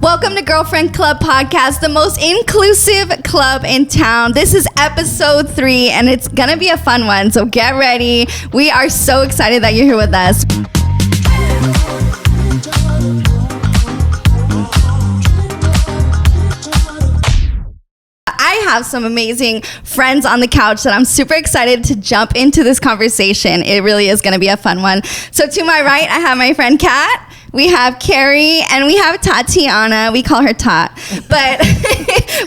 Welcome to Girlfriend Club Podcast, the most inclusive club in town. This is episode 3, and it's going to be a fun one, so get ready. We are so excited that you're here with us. I have some amazing friends on the couch that I'm super excited to jump into this conversation. It really is going to be a fun one. So to my right, I have my friend Kat. We have Carrie, and we have Tatiana. We call her Tat. But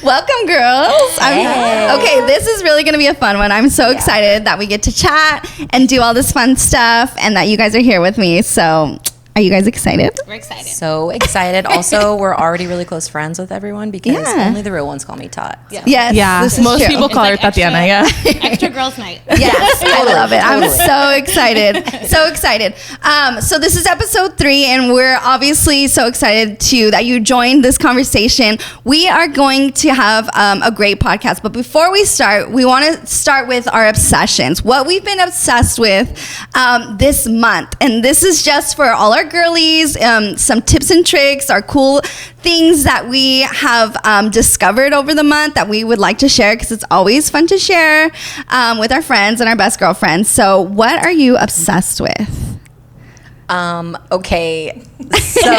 welcome, girls. Hey. Okay, this is really going to be a fun one. I'm so excited that we get to chat and do all this fun stuff and that you guys are here with me. So are you guys excited? We're excited. So excited. Also, we're already really close friends with everyone because only the real ones call me Tot. Yeah. Yes. Yeah, this is most true. people call her Tatiana. Yeah. Extra girls' night. Yes, I love it. I'm so excited. So excited. So this is episode 3, and we're obviously so excited that you joined this conversation. We are going to have a great podcast. But before we start, we want to start with our obsessions, what we've been obsessed with this month. And this is just for all our girlies, some tips and tricks, our cool things that we have discovered over the month that we would like to share, because it's always fun to share with our friends and our best girlfriends. So what are you obsessed with? Okay. So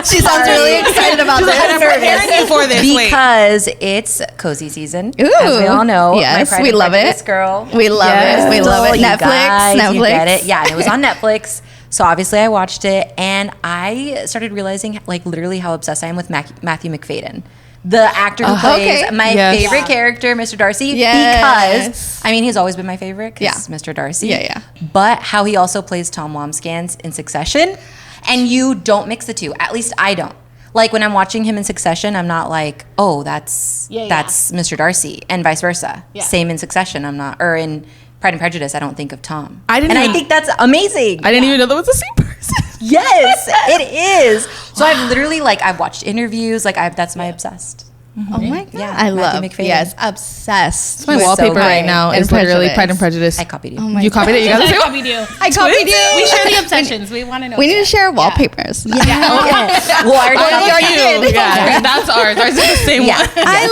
She sounds really excited about this. Preparing you for this. because it's cozy season, Ooh. as we all know. Yes, My Pride we and love Prejudice it. Girl. We love it. We love it. You Netflix. guys, you get it. Yeah, and it was on Netflix. So obviously I watched it, and I started realizing like literally how obsessed I am with Matthew McFadden, the actor who plays my favorite character, Mr. Darcy. Yes. Because I mean, he's always been my favorite because Mr. Darcy. Yeah. But how he also plays Tom Wambsgans in Succession, and you don't mix the two. At least I don't. Like when I'm watching him in Succession, I'm not like, oh, that's Mr. Darcy, and vice versa. Yeah. Same in Succession, I'm not, or in Pride and Prejudice, I don't think of Tom. I think that's amazing. I didn't even know that was the same person. Yes, it is. So I've literally I've watched interviews. That's my obsessed. Oh my God. Yeah, I Matthew love McFadden. Yes, obsessed. My with wallpaper Pride right now and is literally Prejudice. Pride and Prejudice. I copied you. Oh my You copied it? You got the same one? We do. I copied you. We share the obsessions. We want to know. We need to share wallpapers. Well, I You. Yeah, that's ours. Ours is the same one. I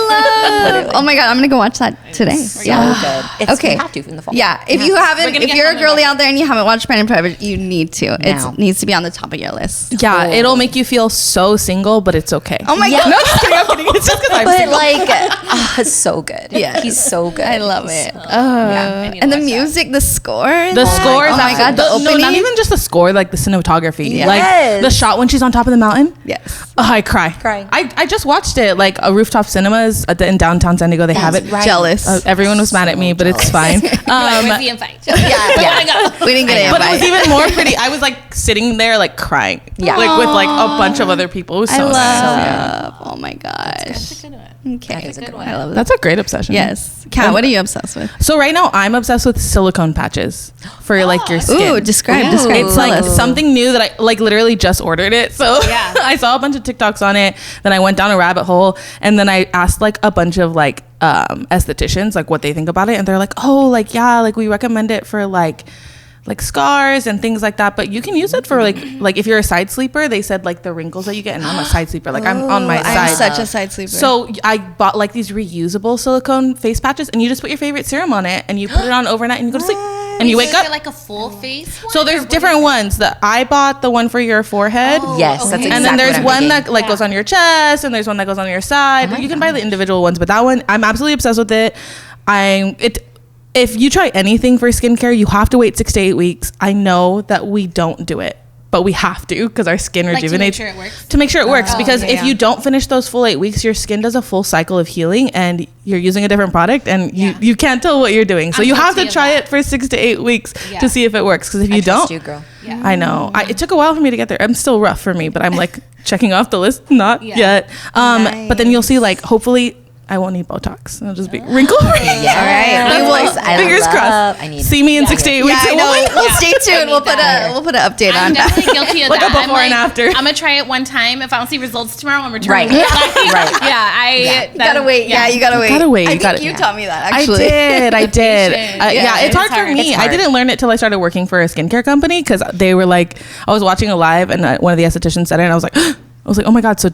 love. Oh my God, I'm gonna go watch that today. So good. It's, Okay. We have to in the fall. Yeah, if you haven't, gonna if get you're a something girly about out there and you haven't watched Pride and Prejudice, you need to. Now. It needs to be on the top of your list. Yeah, it'll make you feel so single, but it's okay. Oh my Yeah. God. No, just kidding. I'm kidding. It's just because I'm But single. it's so good. Yes. He's so good. I love it. I need to And the watch that. music, the score. The score is oh my God, the no, not opening. even just the score, like the cinematography. Yes. Like the shot when she's on top of the mountain. Yes. Oh, I cry. Crying. I just watched it, like a Rooftop Cinemas in downtown San Diego. They have it. right. Jealous. Everyone was mad at me, but it's fine. Where's the invite? Yeah. We didn't get it. But it was even more pretty. I was like sitting there, like crying. Yeah. Like with like a bunch of other people. It was I so nice. love. Oh my gosh. That's a good one. Okay. That is a good one. I love that. That's a great obsession. Yes. Kat, what are you obsessed with? So right now I'm obsessed with silicone patches for like your skin. Ooh, describe. It's Tell like us. something new that I like literally just ordered it. So Yeah. I saw a bunch of TikToks on it. Then I went down a rabbit hole, and then I asked like a bunch of like estheticians like what they think about it, and they're like, oh, like yeah, like we recommend it for like scars and things like that, but you can use it for like if you're a side sleeper. They said like the wrinkles that you get, and I'm a side sleeper, like I'm on my side. I'm such a side sleeper. So I bought like these reusable silicone face patches, and you just put your favorite serum on it, and you put it on overnight, and you go to sleep, and you wake So is up. it like a full face one? So there's different ones. I bought the one for your forehead. Yes, that's exactly And then there's what I'm one thinking. that like goes on your chest, and there's one that goes on your side. But you can buy the individual ones. But that one, I'm absolutely obsessed with it. If you try anything for skincare, you have to wait 6 to 8 weeks. I know that we don't do it, but we have to because our skin rejuvenates. To make sure it works? To make sure it works, because okay, if you don't finish those full 8 weeks, your skin does a full cycle of healing, and you're using a different product, and you can't tell what you're doing. So I'm you have to guilty of try that. it for 6 to 8 weeks Yeah. to see if it works. Because if you Trust don't, you, girl. Yeah. I know. It took a while for me to get there. I'm still rough for me, but I'm like checking off the list. Not Yeah. yet. But then you'll see, like, hopefully I won't need Botox. It'll just be wrinkle free. Yeah. All right. We will. Fingers crossed. I need See me in 6 to 8 weeks. Yeah, I and know. we'll- We'll stay tuned. We'll put an update I'm on. definitely guilty of Like a that. before and after. I'm gonna try it one time. If I don't see results tomorrow, I'm returning. Right. It. Right. Yeah, You gotta wait. Yeah, you gotta wait. Gotta wait. I You think gotta- you taught me that I actually. did. Patient. Yeah, it's hard for me. It's hard. I didn't learn it till I started working for a skincare company, because they were like, I was watching a live, and one of the estheticians said it, and I was like, I was like, oh my God, so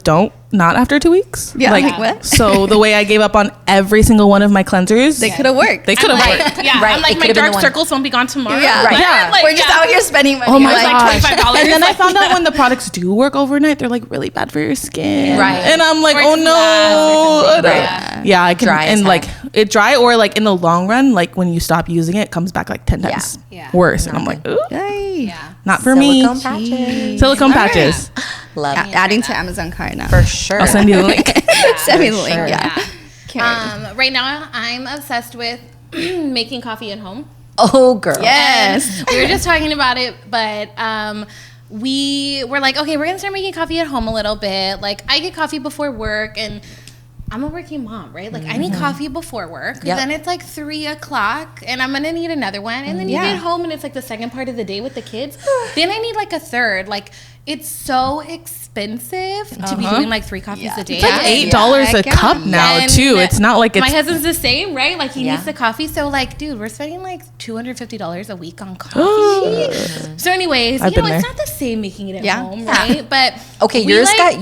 not after 2 weeks? Yeah, like what? So the way I gave up on every single one of my cleansers. They could have worked. They could have worked. Yeah, Right. I'm like, It my could've been dark the one. circles won't be gone tomorrow. Yeah. Right. Yeah. Like, We're just out here spending money. Oh my It's gosh. like $25. And then I found out when the products do work overnight, they're like really bad for your skin. Right. And I'm like, Or oh it's no. glass or something. Right. Yeah, I can. Dry as and like heck. it dry or like in the long run, like when you stop using it, it comes back like 10 times Yeah. worse. And I'm like, ooh, Hey. Yeah. not for me. Silicone patches. Silicone patches. Love it. Adding to Amazon cart now. For sure. I'll send you the link. Send me the link. sure. Yeah. Right now, I'm obsessed with making coffee at home. Oh, girl. Yes. We were just talking about it, but we were like, okay, we're gonna start making coffee at home a little bit. Like, I get coffee before work, and I'm a working mom, right? Like, I need coffee before work. Yep. Then it's like 3 o'clock, and I'm gonna need another one. And then you Yeah. get home, and it's like the second part of the day with the kids. Then I need like a third. Like, it's so expensive to be doing like 3 coffees a day. It's like Yeah. $8 a Yeah. cup now And too. It's not like it's my husband's the same, right? Like he Yeah. needs the coffee. So like, dude, we're spending like $250 a week on coffee. So anyways, I've you know, been it's there. not the same making it at Yeah. home, right? But Okay, we, yours like,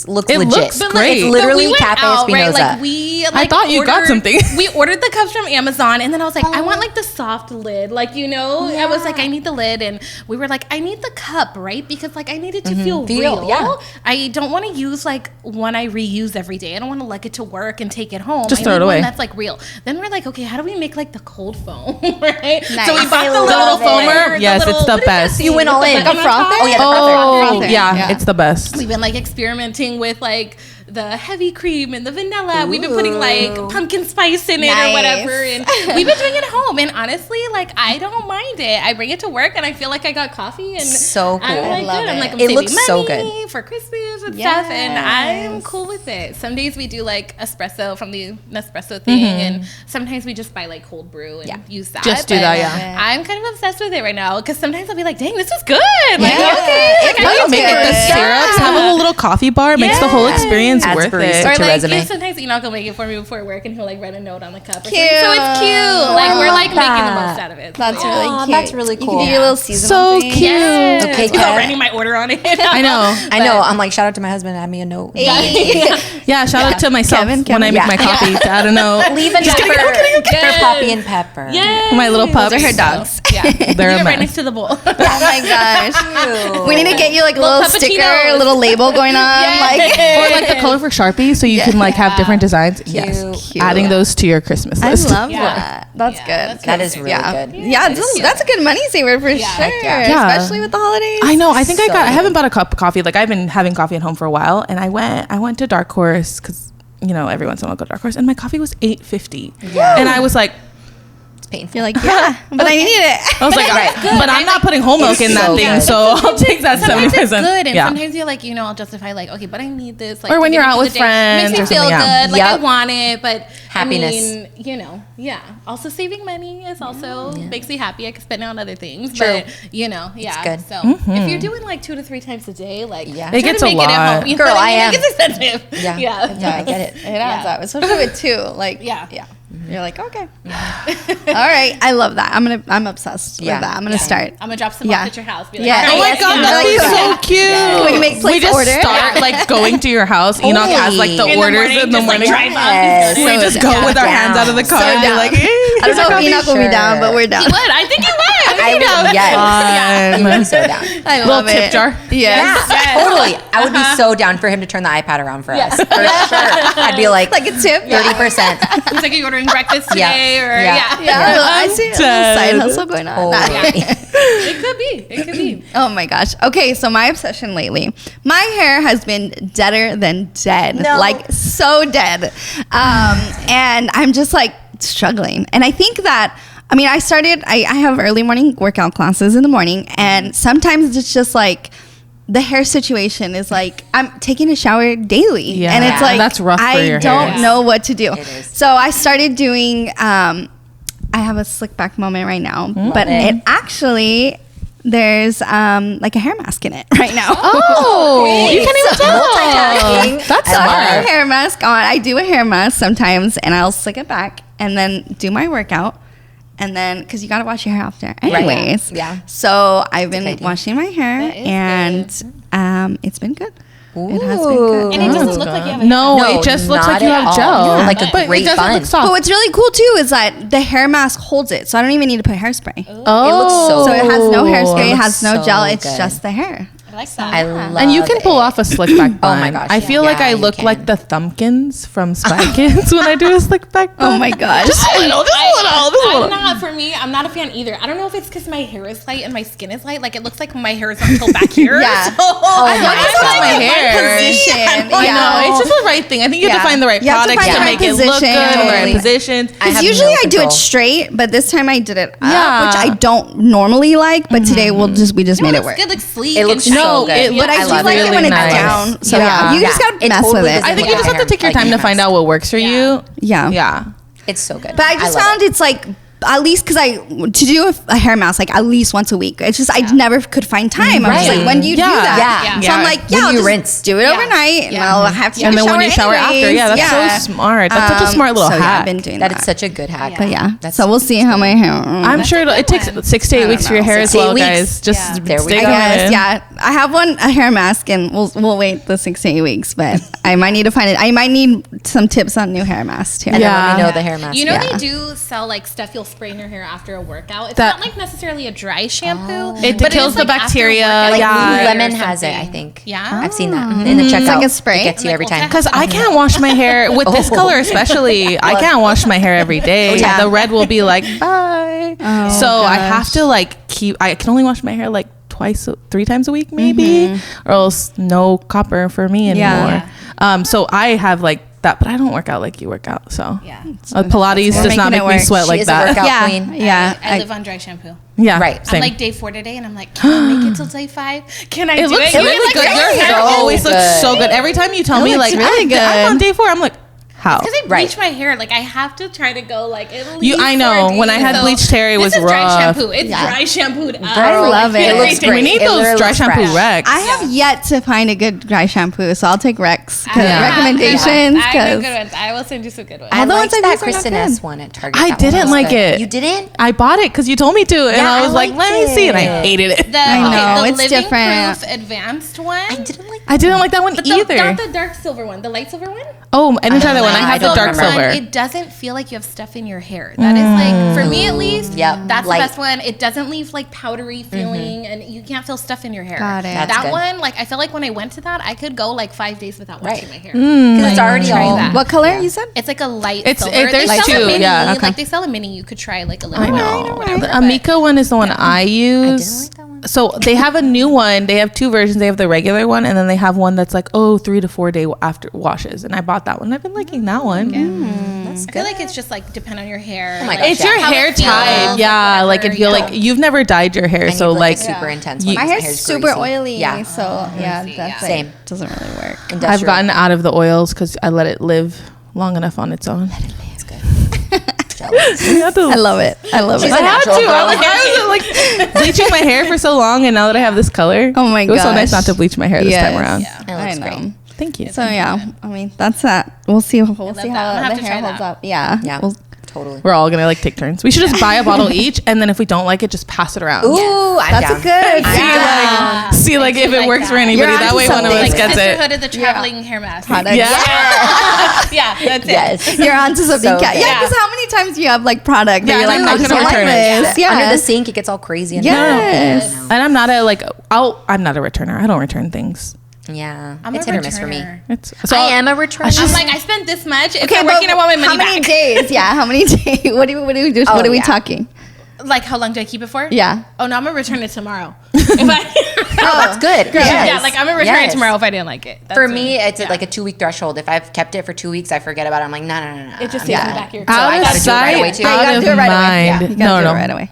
looks It legit. looks but, great. Like, It's literally but we went Cafe out, right? Espinosa. Like we like thought you got something. We ordered the cups from Amazon, and then I was like, I want like the soft lid. Like, you know, I was like, I need the lid, and we were like, I need the cup, right? Because like I need it to feel real. yeah. I don't want to use like one I reuse every day. I don't want to lug it to work and take it home. Just I throw need it away. One that's like real. Then we're like, okay, how do we make like the cold foam, right? Nice. So we bought I the love little it. foamer. Yes, it's the what is that best. thing You went with all the in. button Like a on top? frother? Oh, yeah, the Oh, frother. yeah, Yeah. it's the best. We've been like experimenting with like the heavy cream and the vanilla. We've been putting like pumpkin spice in it or Nice. whatever, and we've been doing it at home. And honestly, like I don't mind it. I bring it to work, and I feel like I got coffee. And So cool. I'm like, Love good. I'm it. like, I'm It saving looks money so good. for Christmas and stuff, and I'm Yes. cool with it. Some days we do like espresso from the Nespresso thing, and sometimes we just buy like cold brew and use that. Just do But that, yeah. I'm kind of obsessed with it right now because sometimes I'll be like, dang, this is good. Like, Yeah. okay, It like, I does can Make do it the this. syrups, have a little coffee bar, makes the whole experience Adds worth barista it. Or to like resume. if sometimes Enoch will make it for me before work, and he'll like write a note on the cup. Or Cute. something. So it's cute. Like we're like making the that. most out of it. That's So, really Aw, cute. that's really You cool. can do your little seasonal So thing. cute. yes. Okay, Without Kat. writing my order on it. I know. I know. I'm like, shout out to my husband. Add me a note. Yeah, shout out to myself Kevin, when I make yeah. my coffee. I don't know. Leave a note for Yes. Poppy and Pepper. Yes. My little pups. Those are her dogs. Yeah. They're a Leave it right mess. next to the bowl. Oh my gosh. We need to get you like a Little little sticker, puppuccinos. a little label going on. Like, Or like the color for Sharpie, so you can like have different designs. Cute. Adding those to your Christmas I list. love Yeah. that. That's Yeah, good. that's That is really yeah. good. Yeah, that's a good money saver for sure. yeah. Especially with the holidays. I know. I think So I haven't bought a cup of coffee. Like I've been having coffee at home for a while, and I went to Dark Horse because every once in a while I go to Dark Horse, and my coffee was $8.50. Yeah. And I was like, It's painful. You're like, yeah, but I need it. I was like, Right. but I'm not putting whole milk in that so thing, good. so I'll take that Sometimes 70%. it's good, and yeah. sometimes you're like, I'll justify like, okay, but I need this. Like, Or to when get you're into out the with day. friends It makes me or feel something, yeah. good. Like I Yep. want it, but Happiness. I mean, yeah. Also, saving money is also makes me happy. I can spend it on other things. True. But yeah. It's good. So if you're doing like 2 to 3 times a day, like Yeah. try It gets to a make it at lot. home. You Girl, know what I mean? am. Like, it's expensive. Yeah. Yeah. Yeah, I get it. It adds up, especially with two. Like, Yeah. yeah. You're like, okay. All right. I love that. I'm obsessed Yeah. with that. I'm gonna start. I'm gonna drop some Yeah. off at your house. Be like, Yeah. "Hey, Oh my Yes, god, you that'd be like so that. cute. We can make We place just order. start like going to your house. Enoch has like the in orders the morning, in the just, like, morning. drive up. Yes. We So just down. go with our hands out of the car So and be down. like, hey, I don't know if Enoch will be down, but we're down. He would. I think you would. I would, yes. You would be so down. I Little love tip it. jar. Yes. Yeah, totally. I would be so down for him to turn the iPad around for us. For sure. I'd be like Like a tip. 30%. It's like you're ordering breakfast Yeah. today, or Yeah. Yeah, I see a little dead. side hustle going on. Totally. It could be. It could be. Oh my gosh. Okay, so my obsession lately, my hair has been deader than dead. No. Like so dead. And I'm just like struggling. And I think that, I have early morning workout classes in the morning, and sometimes it's just like the hair situation is like I'm taking a shower daily. Yeah. And it's like That's rough for I your hair. don't know what to do. It is. So I started doing I have a slick back moment right now, but it actually there's like a hair mask in it right now. Oh, you can't even tell. Multitasking. That's So I have smart. a hair mask on. I do a hair mask sometimes, and I'll slick it back and then do my workout. And then, because you got to wash your hair after anyways. Yeah. So I've been idea. washing my hair, That is and it's been good. It has been good. And it doesn't look like you have No, it just looks like you have gel. Like a But great it doesn't bun. look soft. But what's really cool too is that the hair mask holds it, so I don't even need to put hairspray. Oh, It looks So it has no hairspray, it looks has no so gel. It's good. just the hair. I like that. I love and you can pull off a slick back bun. Oh my gosh, I feel like yeah, I you look can. like the Thumbkins from Spy Kids when I do a slick back bun. Oh my gosh. Just a little. I'm not, for me, I'm not a fan either. I don't know if it's because my hair is light and my skin is light. Like, it looks like my hair is until back here. Yeah. So, Oh my I God. feel like My hair. Position. I Yeah. know. It's just the right thing. I think you have to find the right You have to products find to the make right it look good in the right position. positions. I have Because usually no I do it control. straight, but this time I did it up, Yeah. which I don't normally like. But today we just made it work. Good, like sleek. It looks and so shiny. good. But I do love like it. it when it's Really nice. down. So Yeah. you just Yeah. gotta It mess totally with it. doesn't I think look you just like have to take your hair. time to find out what works for you. Yeah. Yeah. It's so good. But I just love found it. it's like at least because to do a hair mask like at least once a week. It's just I never could find time. I was Right. like, when do you do that? Yeah. So I'm like, When I'll you just rinse. do it overnight, and I'll have to take And a then shower when you shower after, anyways. that's so smart. That's such a smart little so Yeah, hack. I've been doing That that. is such a good hack. But yeah, That's so we'll see how my hair. I'm sure it takes 6 to 8 weeks for your hair as 6 to 8 well, weeks. guys. Just There we stay go. going. Yes, yeah. I have a hair mask, and we'll wait the 6 to 8 weeks. But I might need to find it. I might need some tips on new hair masks too. And Yeah. then let me know the hair mask. You know, Yeah. they do sell like stuff you'll spray in your hair after a workout. It's That- not like necessarily a dry shampoo. It but kills is, the like, after bacteria, workout, like yeah. or Lululemon has it, I something. think. Yeah. I've seen that in the checkout. like a spray? It gets you every time. Because I can't wash my hair with this Oh. color, especially. I can't wash my hair every day. Yeah. The red will be like bye. So I have to like keep. I can only wash my hair like 3 times a week, maybe, or else no copper for me anymore. So I have like that, but I don't work out like you work out. So Yeah. Pilates We're does not making make it me work. sweat She like is a that. workout Yeah, queen. yeah. I live on dry shampoo. Yeah, Right. Same. I'm like day 4 today, and I'm like, can I make it till day 5? Can I It do looks it? really Like, good. so Your hair so always looks good. so good. Every time you tell me, looks like, really I'm on good. day 4, I'm like, how? Because I Right. bleach my hair, like I have to try to go like at least You- I know. 4 When I days. had So bleached hair, it was this is dry rough. shampoo. It's dry shampooed up. I love it. It looks Everything. great. We need It those literally dry looks shampoo fresh. Rex. I have yet to find a good dry shampoo, so I'll take Rex Yeah. recommendations. I know Because good ones. I will send you some good ones. I All the liked ones I've that used are not Kristen good. S one at Target. I That one didn't was like good. it. You didn't? I bought it because you told me to, and Yeah, I was I like, liked let me see, and I it. hated it. know, The it's Living different. Proof advanced one. I didn't like I didn't like that one But either. not the dark silver one, the light silver one. Oh, I didn't try that one. I I have the don't dark remember. silver. It doesn't feel like you have stuff in your hair. That is like, for me at least, Yep. that's Light. the best one. It doesn't leave like powdery feeling, and you can't feel stuff in your hair. Got it. That's That good. one, like I feel like when I went to that, I could go like 5 days without washing my hair. Because it's already try all. that. what color you said? It's like a light It's- silver. there's they sell two, a mini, yeah. like they sell a mini. You could try like a little I know. or whatever. The but- Amika one is the one I use. like that one. So they have a new one. They have 2 versions. They have the regular one, and then they have one that's like 3 to 4 day after washes. And I bought that one. I've been liking that one. That's I feel like it's just like depend on your hair. Oh my like, gosh, It's yeah. your how it hair feels, type, yeah. Like if whatever, you're yeah. like you've never dyed your hair, I so need, like a super intense you- one. My 'cause hair's super greasy. oily, Yeah. so yeah, see, that's yeah. Same. doesn't really work. I've Industrial. gotten out of the oils because I let it live long enough on its own. It's good. Jealous. I love it. I love She's it. a natural girl. I was like bleaching my hair for so long, and now that I have this color, Oh my it was so nice gosh. not to bleach my hair this time Yes. around. Yeah. It I looks know. great. Thank you. So yeah, I mean that's that. We'll see. We'll see that. I'm how gonna have the to hair try holds that. up. Yeah. Yeah. We'll- Totally. We're all gonna like take turns. We should just buy a bottle each, and then if we don't like it, just pass it around. Ooh, I'm That's down. a good. I'm Yeah. down. See like if it like works for that. anybody. You're That onto way one of something. us Like gets it. Sisterhood of the traveling hair mask. Product. Yeah. Yeah, that's it. Yes. You're onto something. So yeah, good. because how many times do you have like product? Yeah, that you're I'm like, not I just gonna like return it. this. Yeah. Under the sink, it gets all crazy. And Yes. And I'm not a like I'm not a returner. I don't return things. Yeah. I'm It's a hit or miss for me. returner. It's so I am a returner. I'm like, I spent this much. If Okay, I'm but working, I want my money how many back. days? Yeah, how many days? What do we do? Oh, What are we yeah. talking? Like, how long do I keep it for? Yeah. Oh no, I'm gonna return it tomorrow. If I, That's good. Yes. yeah, like I'm gonna return it Yes. tomorrow if I didn't like it. That's For it. me, it's Yeah. like a 2-week threshold. If I've kept it for 2 weeks, I forget about it. I'm like, no. It just I'm stays in done. the back of your So I Out gotta of do it right away sight, too. Yeah, you out gotta of do it right away. mind. Yeah, you gotta No, do no. it right away.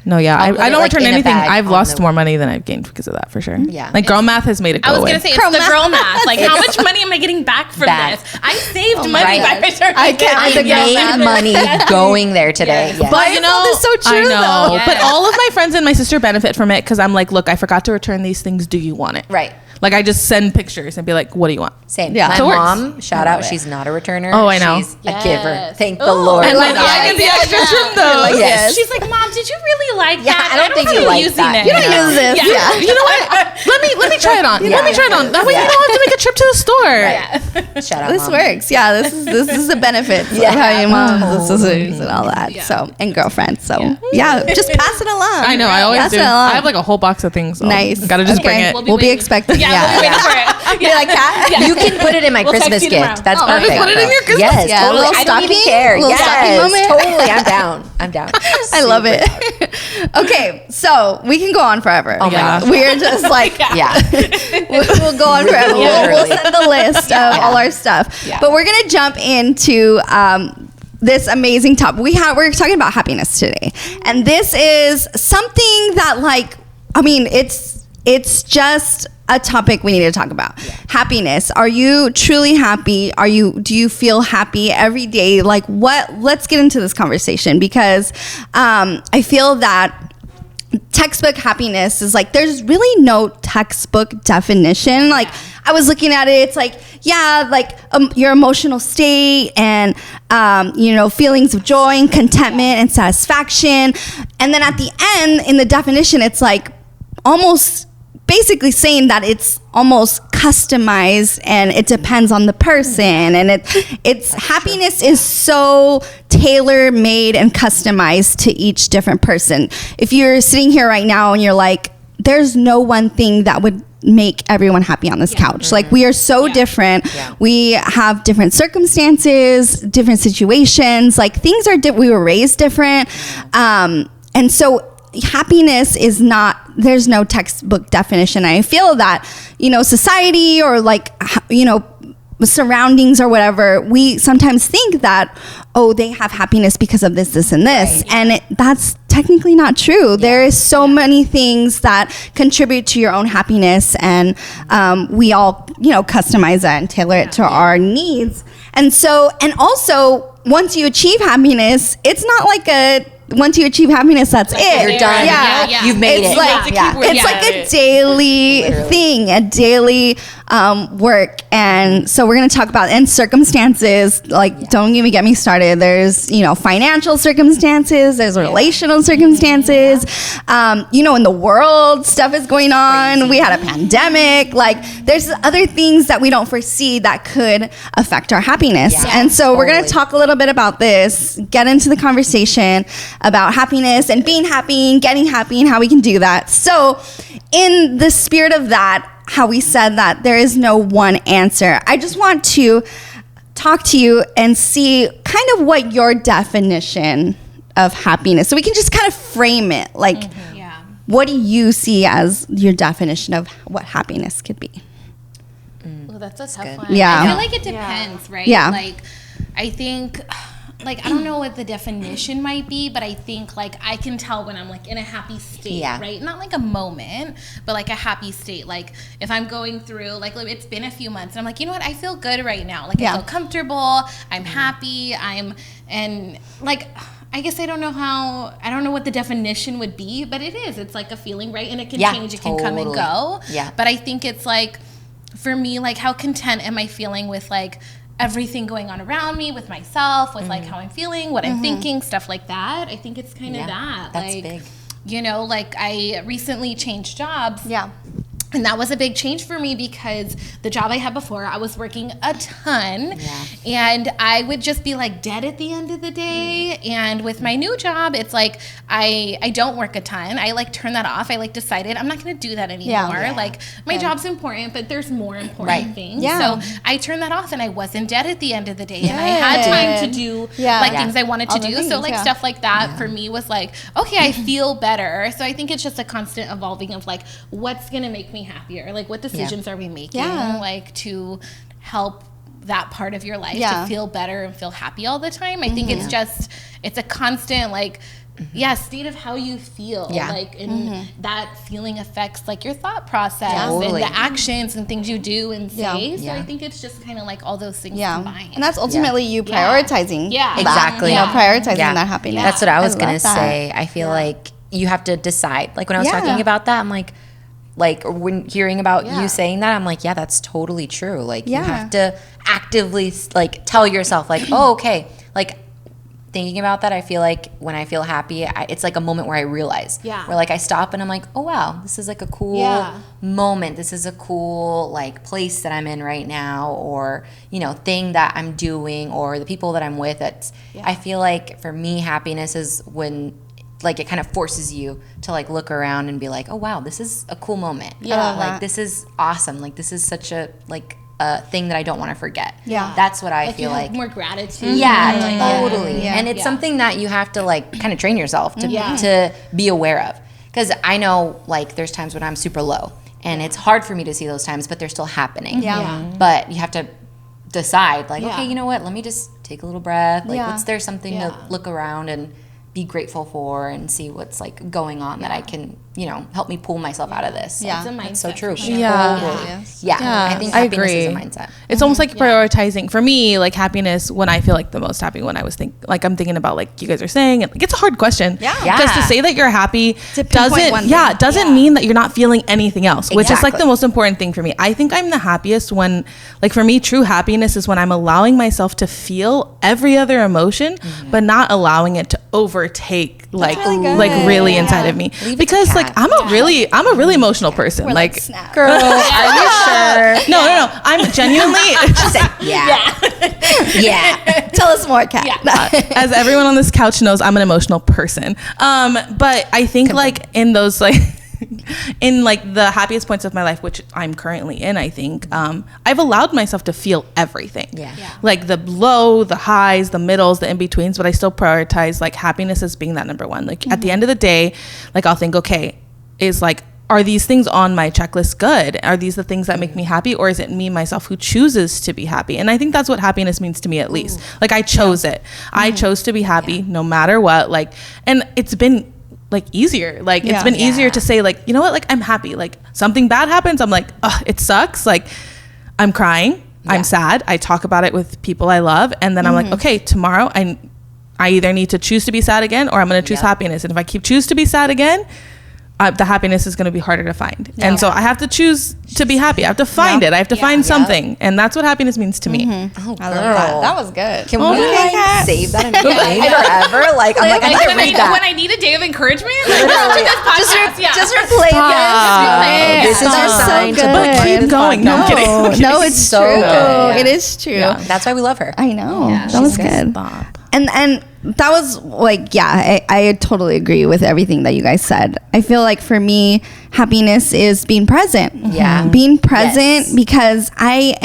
No, yeah, I'll put I it, don't like, return in a anything. bag I've on lost the- more money than I've gained because of that for sure. Yeah. like girl math has made it go I was away. gonna say it's Girl the math. girl math. Like, how much money am I getting back back from this. I saved money by returning. I made money going there today. Yes. But you know, it's so true. I know, though. but all of my friends and my sister benefit from it because I'm like, look, I forgot to return these things. Do you want it? Right. Like I just send pictures and be like, what do you want? Same. Yeah. My So mom, shout out, she's not a returner. Oh, I know. She's a giver. Thank the Lord. And like I get the extras from those. Yes. She's like, Mom, did you really like Yeah, that? I don't think you like using that. it. You don't use this. Yeah. You know what? Let me try it on. Let me try it on. That way you don't have to make a trip to the store. Shout out, This Mom. works. Yeah, this is the benefits of having moms and sisters and all that. So, and girlfriends. So, yeah, just pass it along. I know. I always Pass do. it along. I have like a whole box of things. So Nice. Gotta just bring it. We'll be expecting. Yeah, we'll be waiting for it. You like that? You can put it in my Christmas text you gift. tomorrow. That's Oh, perfect. just put it in your Christmas Yes, Yeah, a totally. little I don't even stocking? care. Little stocking Yes, moment? totally. I'm down. I'm down. I love it. Okay, so we can go on forever. Oh my Yeah. gosh. We're just like, Yeah. we'll go on forever. We'll Literally. send the list of all our stuff. Yeah. But we're gonna jump into this amazing topic. We're talking about happiness today, and this is something that, like, I mean, it's just a topic we need to talk about. Happiness. Are you truly happy? Do you feel happy every day? Like, what? Let's get into this conversation because I feel that textbook happiness is like, there's really no textbook definition. Like, I was looking at it, it's like, yeah, like your emotional state and feelings of joy and contentment and satisfaction. And then at the end in the definition, it's like almost basically saying that it's almost customized and it depends on the person, and it's happiness is so tailor-made and customized to each different person. If you're sitting here right now and you're like, there's no one thing that would make everyone happy on this couch. Like, we are so different. We have different circumstances, different situations, like things are we were raised different, and so happiness is not, there's no textbook definition. I feel that, society or like, surroundings or whatever, we sometimes think that, oh, they have happiness because of this, and this. Right. And that's technically not true. Yeah. There is so many things that contribute to your own happiness, and we all, customize that and tailor it to our needs. And so, and also, once you achieve happiness, it's not like once you achieve happiness, that's it. You're done. Yeah. You've made it. It's like a daily thing, a daily work. And so we're going to talk about, and circumstances, like, don't even get me started. There's, financial circumstances, there's relational circumstances, in the world, stuff is going on. Crazy. We had a pandemic. Like, there's other things that we don't foresee that could affect our happiness. Yeah. And so we're going to talk a little bit about this, get into the conversation about happiness and being happy and getting happy and how we can do that. So in the spirit of that, how we said that there is no one answer, I just want to talk to you and see kind of what your definition of happiness, so we can just kind of frame it. Like, what do you see as your definition of what happiness could be? Well, that's a tough one. Yeah. I feel like it depends, right? Yeah. Like, I think, like, I don't know what the definition might be, but I think, like, I can tell when I'm, like, in a happy state, right? Not like a moment, but like a happy state. Like, if I'm going through, like, it's been a few months and I'm like, you know what, I feel good right now. Like, I feel comfortable, I'm happy, and like, I guess I don't know what the definition would be, but it is. It's like a feeling, right? And it can change, it can come and go. Yeah. But I think it's like, for me, like, how content am I feeling with, like, everything going on around me, with myself, with like how I'm feeling, what I'm thinking, stuff like that. I think it's kind of that. That's like, big. Like, I recently changed jobs. Yeah. And that was a big change for me because the job I had before, I was working a ton and I would just be like dead at the end of the day. And with my new job, it's like I don't work a ton. I like turn that off. I like decided I'm not going to do that anymore. Like, my job's important, but there's more important things. So I turned that off and I wasn't dead at the end of the day. And I had time to do like things I wanted to do. So like stuff like that for me was like, okay, I feel better. So I think it's just a constant evolving of like, what's going to make me happier? Like, what decisions are we making like to help that part of your life to feel better and feel happy all the time? I think it's a constant like state of how you feel. Yeah. Like, and that feeling affects like your thought process and the actions and things you do and say. So I think it's just kind of like all those things combined. And that's ultimately you prioritizing. Yeah. Exactly. You know, prioritizing that happiness. That's what I was going to say. I feel like you have to decide. Like when I was talking about that, I'm like when hearing about you saying that, I'm like, yeah, that's totally true. Like you have to actively like tell yourself like, oh, okay. Like thinking about that, I feel like when I feel happy, it's like a moment where I realize. Where like I stop and I'm like, oh wow, this is like a cool moment. This is a cool like place that I'm in right now, or you know, thing that I'm doing, or the people that I'm with. It's I feel like for me, happiness is when like it kind of forces you to like look around and be like, oh wow, this is a cool moment. Like this is awesome. Like this is such a like a thing that I don't want to forget. That's what I feel like. More gratitude. Totally. And it's something that you have to like kind of train yourself to be aware of. Because I know like there's times when I'm super low and it's hard for me to see those times, but they're still happening. But you have to decide like, okay, you know what? Let me just take a little breath. Like, what's there something to look around and be grateful for and see what's like going on that I can, you know, help me pull myself out of this. It's so true. I think happiness is a mindset. It's almost like prioritizing for me, like happiness when I feel like the most happy, when I was I'm thinking about like you guys are saying, like it's a hard question. Because to say that you're happy doesn't mean that you're not feeling anything else, which is like the most important thing for me. I think I'm the happiest when, like for me, true happiness is when I'm allowing myself to feel every other emotion, but not allowing it to overtake like really inside of me. Because like I'm a really emotional person. We're like girl, are you sure? No. I'm genuinely Tell us more, Kat. As everyone on this couch knows, I'm an emotional person. But I think like in those like in like the happiest points of my life, which I'm currently in, I think I've allowed myself to feel everything. Like the low, the highs, the middles, the in-betweens, but I still prioritize like happiness as being that number one. Like at the end of the day, like I'll think, okay, is like, are these things on my checklist good? Are these the things that make me happy? Or is it me, myself, who chooses to be happy? And I think that's what happiness means to me, at least. Like I chose it. I chose to be happy no matter what. Like, and it's been like easier. Like it's been easier to say like, you know what, like I'm happy. Like something bad happens, I'm like, oh, it sucks. Like I'm crying, I'm sad. I talk about it with people I love. And then I'm like, okay, tomorrow I either need to choose to be sad again, or I'm going to choose happiness. And if I choose to be sad again, the happiness is going to be harder to find. And so I have to choose to be happy. I have to find it. I have to find something. And that's what happiness means to me. Oh, I love that. That was good. Can we like save that in my brain forever? Like, I'm like, I gotta read that. When I need a day of encouragement, just replay this. This is our sign to but keep going. No, I'm kidding. No, it's so true. It is true. Yeah. That's why we love her. I know. That was good. And that was like, I totally agree with everything that you guys said. I feel like for me, happiness is being present. Being present because I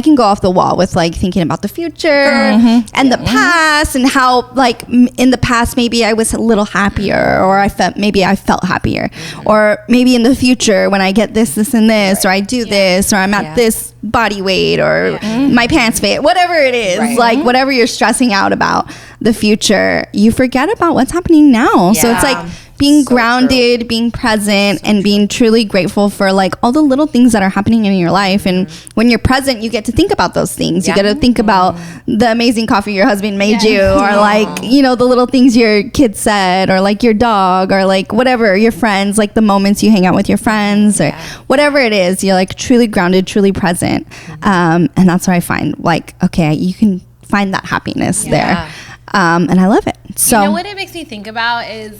can go off the wall with like thinking about the future and the past and how like in the past maybe I was a little happier, or I felt happier, or maybe in the future when I get this and this, or I do this, or I'm at this body weight, or my pants fit, whatever it is, like whatever you're stressing out about the future, you forget about what's happening now. So it's like being grounded, being present, and being truly grateful for like all the little things that are happening in your life. And when you're present, you get to think about those things. You get to think about the amazing coffee your husband made you, or like, you know, the little things your kid said, or like your dog, or like whatever, your friends, like the moments you hang out with your friends, or whatever it is. You're like truly grounded, truly present. And that's where I find like, okay, you can find that happiness there. And I love it. So you know what it makes me think about is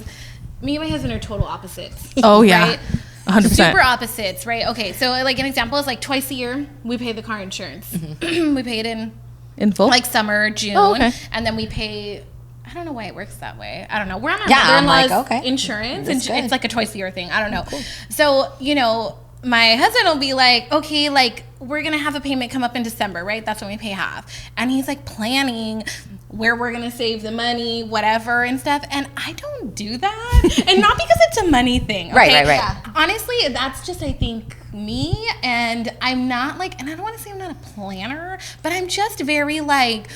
me and my husband are total opposites. Oh yeah, right? 100%. Super opposites, right? Okay, so like an example is like twice a year we pay the car insurance. We pay it in full, like summer, June, and then we pay. I don't know why it works that way. I don't know. We're on our mother-in-law's insurance, and it's like a twice a year thing. I don't know. Cool. So you know, my husband will be like, okay, like we're gonna have a payment come up in December, right? That's when we pay half, and he's like planning where we're gonna save the money, whatever and stuff, and I don't do that. And not because it's a money thing, okay? Right. Yeah. Honestly, that's just, I think, me, and I'm not like, and I don't want to say I'm not a planner, but I'm just very like,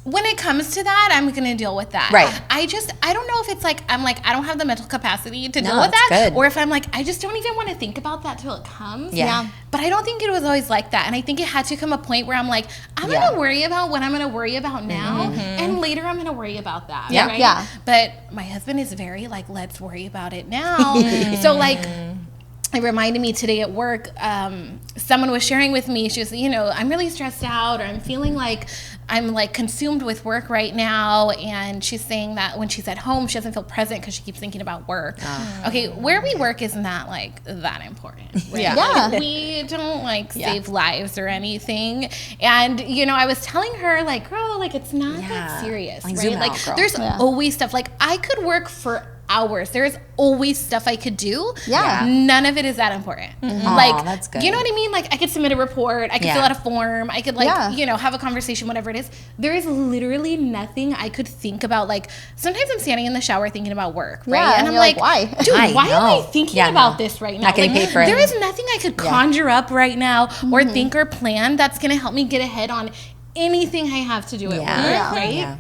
when it comes to that, I'm going to deal with that. Right. I don't know if it's like, I'm like, I don't have the mental capacity to deal with that's that. good. Or if I'm like, I just don't even want to think about that till it comes. Yeah. But I don't think it was always like that. And I think it had to come a point where I'm like, I'm going to worry about what I'm going to worry about now. And later I'm going to worry about that. Yeah. Right? Yeah. But my husband is very like, let's worry about it now. So like, it reminded me today at work, someone was sharing with me, she was, I'm really stressed out, or I'm feeling like I'm like consumed with work right now. And she's saying that when she's at home, she doesn't feel present because she keeps thinking about work. Okay, where we work is not like that important. Right? Yeah. Like, we don't like save lives or anything. And, I was telling her like, girl, like it's not that serious, Like, right? zoom Like out, girl. there's always stuff. Like I could work for hours. There's always stuff I could do. Yeah. None of it is that important. Aw, that's good. You know what I mean? Like I could submit a report, I could fill out a form, I could have a conversation, whatever it is. There is literally nothing I could think about. Like sometimes I'm standing in the shower thinking about work, right? Yeah, and I'm you're like, why? why? Dude, I why am I know. thinking about this right now? Not getting Like, paid for it. there is nothing I could conjure up right now or think or plan that's gonna help me get ahead on anything I have to do at work, right? Yeah.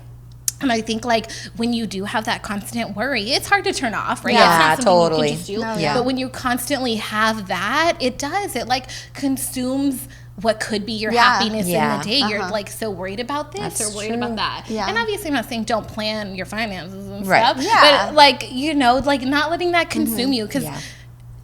And I think like when you do have that constant worry, it's hard to turn off, right? Yeah, it's not something totally. you can just do. No, yeah. But when you constantly have that, it like consumes what could be your happiness in the day. You're like so worried about this That's or worried true. about that. Yeah. And obviously I'm not saying don't plan your finances and Right. stuff. Yeah. But like, like not letting that consume you. Because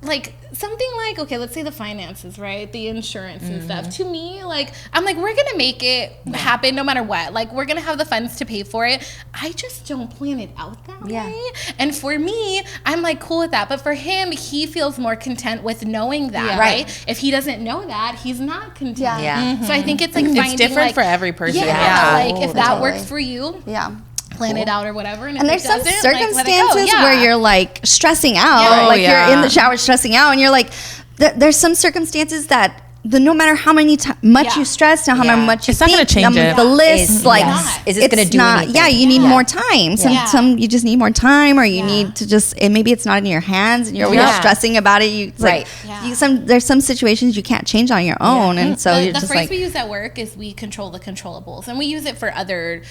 like something like, okay, let's say the finances, right? The insurance and stuff. To me, like, I'm like, we're going to make it happen no matter what. Like, we're going to have the funds to pay for it. I just don't plan it out that way. And for me, I'm like cool with that. But for him, he feels more content with knowing that, right? If he doesn't know that, he's not content. Yeah. So I think it's like finding It's different like, for every person. like if that Totally. works for you, Yeah. plan it out or whatever. And, And if there's it some doesn't, like, let it go. circumstances where you're like stressing out, like you're in the shower stressing out, and you're like, there's some circumstances that no matter how much you stress, how much you it's not think, gonna change it. the list, is it going to do anything? Yeah, you need more time. Some you just need more time, or you need to just. And maybe it's not in your hands, and you're stressing about it. There's some situations you can't change on your own, and so you're the just phrase like. we use at work is we control the controllables, and we use it for other,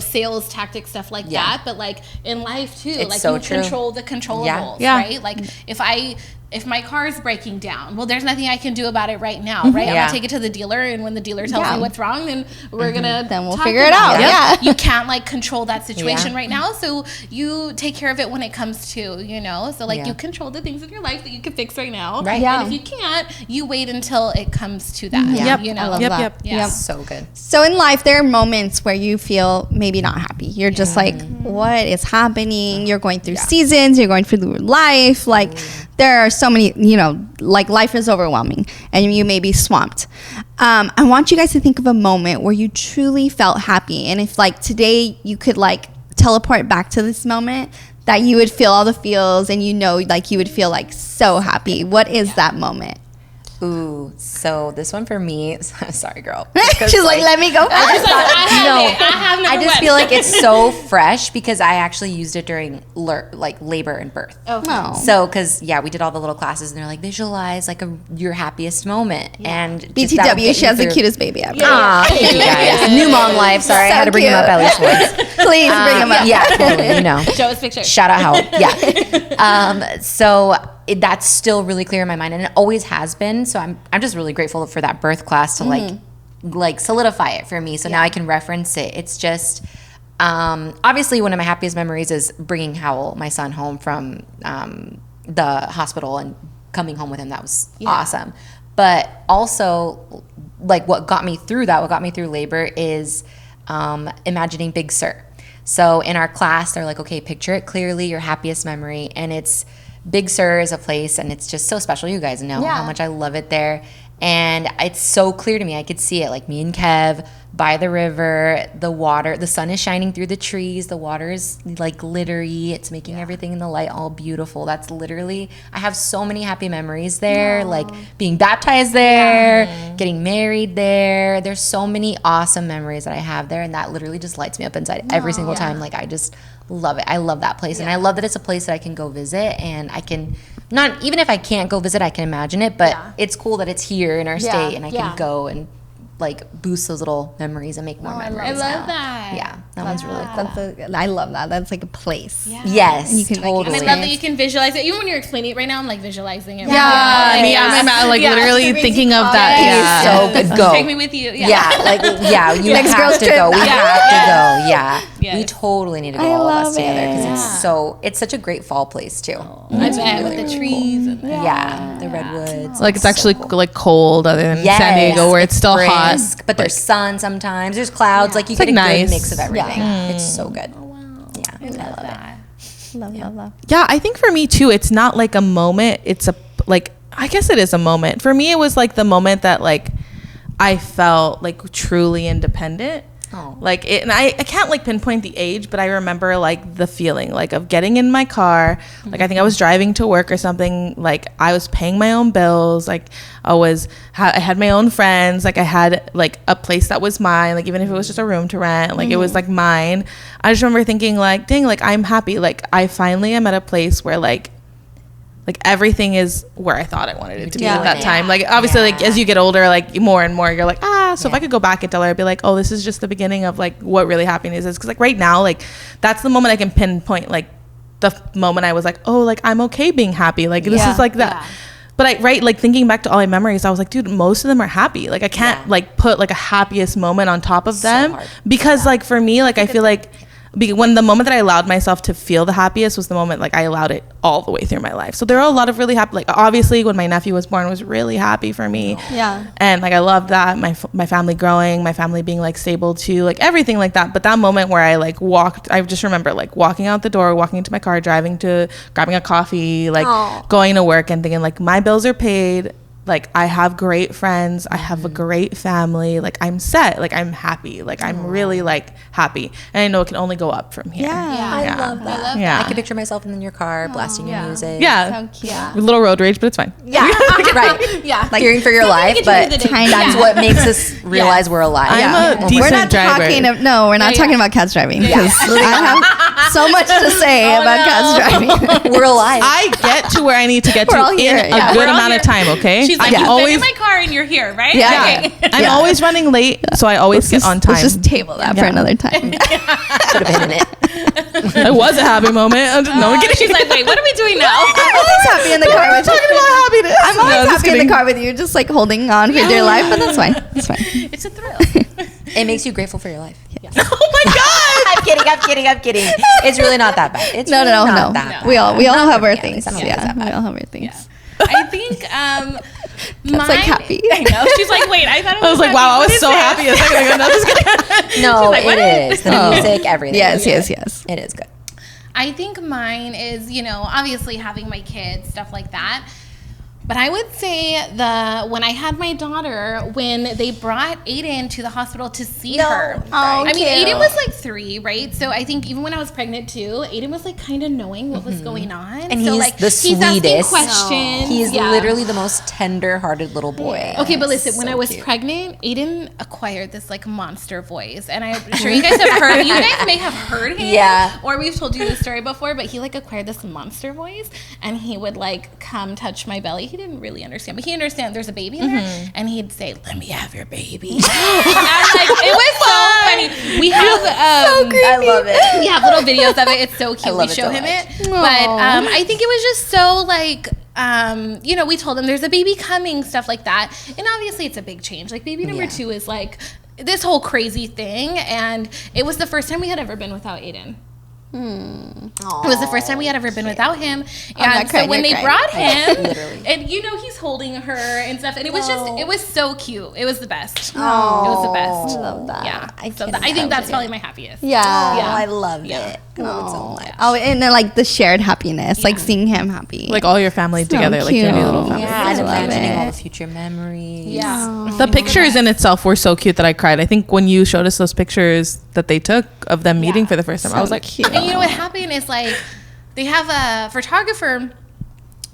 sales tactics, stuff like that. But like in life too, It's like so you true. control the controllables, Yeah. right? Like if my car is breaking down, well, there's nothing I can do about it right now, right? I'm gonna take it to the dealer, and when the dealer tells me what's wrong, then we're gonna Then we'll talk figure it about out. Yeah. You can't like control that situation right now, so you take care of it when it comes to, so like you control the things in your life that you can fix right now, Right. And if you can't, you wait until it comes to that. I love that. Yeah. So good. So in life, there are moments where you feel maybe not happy. You're just like, what is happening? You're going through seasons. You're going through life. Like there are so many, like life is overwhelming and you may be swamped. I want you guys to think of a moment where you truly felt happy. And if like today you could like teleport back to this moment, that you would feel all the feels and like you would feel like so happy. What is that moment? Ooh, so this one for me, sorry, girl. She's like, let me go. I just feel like it's so fresh because I actually used it during labor and birth. Oh. So, because we did all the little classes, and they're like, visualize like your happiest moment, and just that'll BTW, get she you has the through. cutest baby ever. Aw, thank you guys. New mom life. Sorry, I So had to bring him up cute. at least once. Please bring him up. Yeah, totally. Show us pictures. Shout out Howard. Yeah. So that's still really clear in my mind, and it always has been. So I'm just really grateful for that birth class to like solidify it for me. So now I can reference it. It's just obviously one of my happiest memories is bringing Howell, my son, home from the hospital and coming home with him. That was awesome. But also, like what got me through labor is imagining Big Sur. So in our class, they're like, okay, picture it clearly, your happiest memory. And it's Big Sur is a place, and it's just so special. You guys know how much I love it there. And it's so clear to me. I could see it, like me and Kev by the river, the water, the sun is shining through the trees, the water is like glittery, it's making everything in the light all beautiful. That's literally, I have so many happy memories there, like being baptized there, getting married there. There's so many awesome memories that I have there, and that literally just lights me up inside every single time. Like I just love it. I love that place, and I love that it's a place that I can go visit, and I can even if I can't go visit, I can imagine it, but it's cool that it's here in our state, and I can go and like boost those little memories and make more memories. I love that. Yeah, that one's really cool. I love that. That's like a place. Yeah. Yes, you can totally. And I love that you can visualize it. Even when you're explaining it right now, I'm like visualizing it. I'm like literally thinking of that. So good. Go. Take me with you. You have to go. We have to go. Yeah. Yes. We totally need to go all of us together because it's such a great fall place too. I bet with the trees and the redwoods. Like it's actually like cold other than San Diego where it's still hot. But there's sun sometimes. There's clouds. Like you get a good mix of everything. It's so good. Oh, wow. Yeah. I love that. Love. Yeah, I think for me too, it's not like a moment. It's a like I guess it is a moment. For me, it was like the moment that like I felt like truly independent. Oh. Like it, and I can't like pinpoint the age, but I remember like the feeling like of getting in my car. Like I think I was driving to work or something. Like I was paying my own bills. Like I had my own friends. Like I had like a place that was mine. Like even if it was just a room to rent, like it was like mine. I just remember thinking like, dang, like I'm happy. Like I finally am at a place where like everything is where I thought I wanted it to be at that time. Like obviously like as you get older, like more and more you're like, so if I could go back and tell her, I'd be like, oh, this is just the beginning of like what really happiness is. Cause like right now, like that's the moment I can pinpoint, like the moment I was like, oh, like I'm okay being happy. Like this is like that. But like thinking back to all my memories, I was like, dude, most of them are happy. Like I can't like put like a happiest moment on top of them because like for me, like I feel like when the moment that I allowed myself to feel the happiest was the moment like I allowed it all the way through my life. So there are a lot of really happy, like obviously when my nephew was born was really happy for me. Yeah. And like I loved that, my family growing, my family being like stable too, like everything like that. But that moment where I like walked, I just remember like walking out the door, walking into my car, driving to grabbing a coffee, like going to work and thinking like my bills are paid. Like I have great friends, I have a great family, like I'm set, like I'm happy, like I'm really like happy, and I know it can only go up from here. I love that. I can picture myself in your car blasting your music. So cute. A little road rage, but it's fine. Right. Like fearing for your life, but that's what makes us realize we're alive. I'm a decent we're not driver. we're not talking about cats driving because I have so much to say about cats driving. We're alive. I get to where I need to get to in a good amount of time, okay? She's like, you've been in my car and you're here, right? Yeah. Okay. I'm always running late, so I always get on time. Let's just table that for another time. Could have been in it. It was a happy moment. She's like, wait, what are we doing now? I'm always happy in the car with you. Talking about happiness. I'm always happy in the car with you, just like holding on for dear life, but that's fine. It's fine. It's a thrill. It makes you grateful for your life. Yeah. Oh my god! I'm kidding. It's really not that bad. It's No. not that bad. We all have our things. We all have our things. I think That's like happy. I know. She's like, wait, I thought it was I was like, wow, I was so happy a second ago. No, just kidding. No, it is. The music, everything. Yes. It is good. I think mine is, obviously having my kids, stuff like that. But I would say when I had my daughter, when they brought Aiden to the hospital to see her. Oh, I mean, Aiden was like 3, right? So I think even when I was pregnant too, Aiden was like kind of knowing what was going on. And so, he's like, the he's sweetest. asking questions. He's literally the most tender-hearted little boy. Okay, but listen, when I was pregnant, Aiden acquired this like monster voice, and I'm sure you guys have heard. You guys may have heard him, or we've told you the story before. But he like acquired this monster voice, and he would like come touch my belly. He didn't really understand, but he understands there's a baby there, and he'd say, "Let me have your baby." And like, it was so funny. We have I love it. we have little videos of it. It's so cute. We show so him much. it, but I think it was just so like. We told him there's a baby coming, stuff like that. And obviously it's a big change. Like baby number 2 is like this whole crazy thing. And it was the first time we had ever been without Aiden. It was the first time we had ever been without him. And so when they brought him, and he's holding her and stuff, and it was it was so cute. It was the best. It was the best. I love that. Yeah. I think that's probably my happiest. Yeah. I love it. I love it so much. Oh, and then like the shared happiness, like seeing him happy. Like all your family together, like your little family. Yeah, and imagining all the future memories. Yeah. The pictures in itself were so cute that I cried. I think when you showed us those pictures that they took of them meeting for the first time, I was like, cute. And you know what happened is like they have a photographer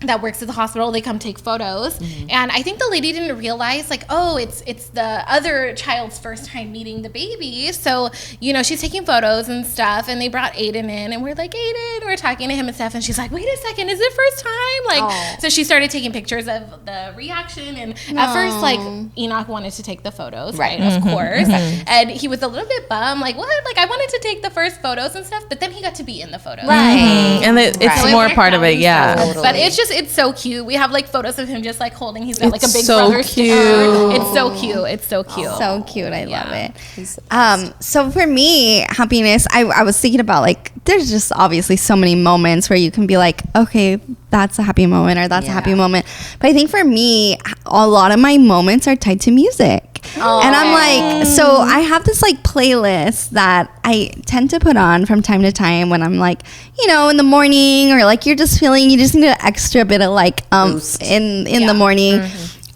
that works at the hospital. They come take photos. And I think the lady didn't realize, like, oh, it's the other child's first time meeting the baby. So, you know, she's taking photos and stuff, and they brought Aiden in, and we're like, Aiden, we're talking to him and stuff, and she's like, wait a second, is it first time? Like, so she started taking pictures of the reaction, and at first, like, Enoch wanted to take the photos, right? Of course. And he was a little bit bummed, like, what? Like, I wanted to take the first photos and stuff, but then he got to be in the photos. And it's So more part of it, Totally. But it's so cute. We have like photos of him just like holding. He's got like a big so brother cute. sticker. It's so cute. It's so cute. So cute. I love it. So for me, happiness, I was thinking about, like, there's just obviously so many moments where you can be like, okay, that's a happy moment, or that's a happy moment. But I think for me, a lot of my moments are tied to music. And I'm like, so I have this like playlist that I tend to put on from time to time when I'm like, you know, in the morning, or like you just need an extra bit of like in the morning.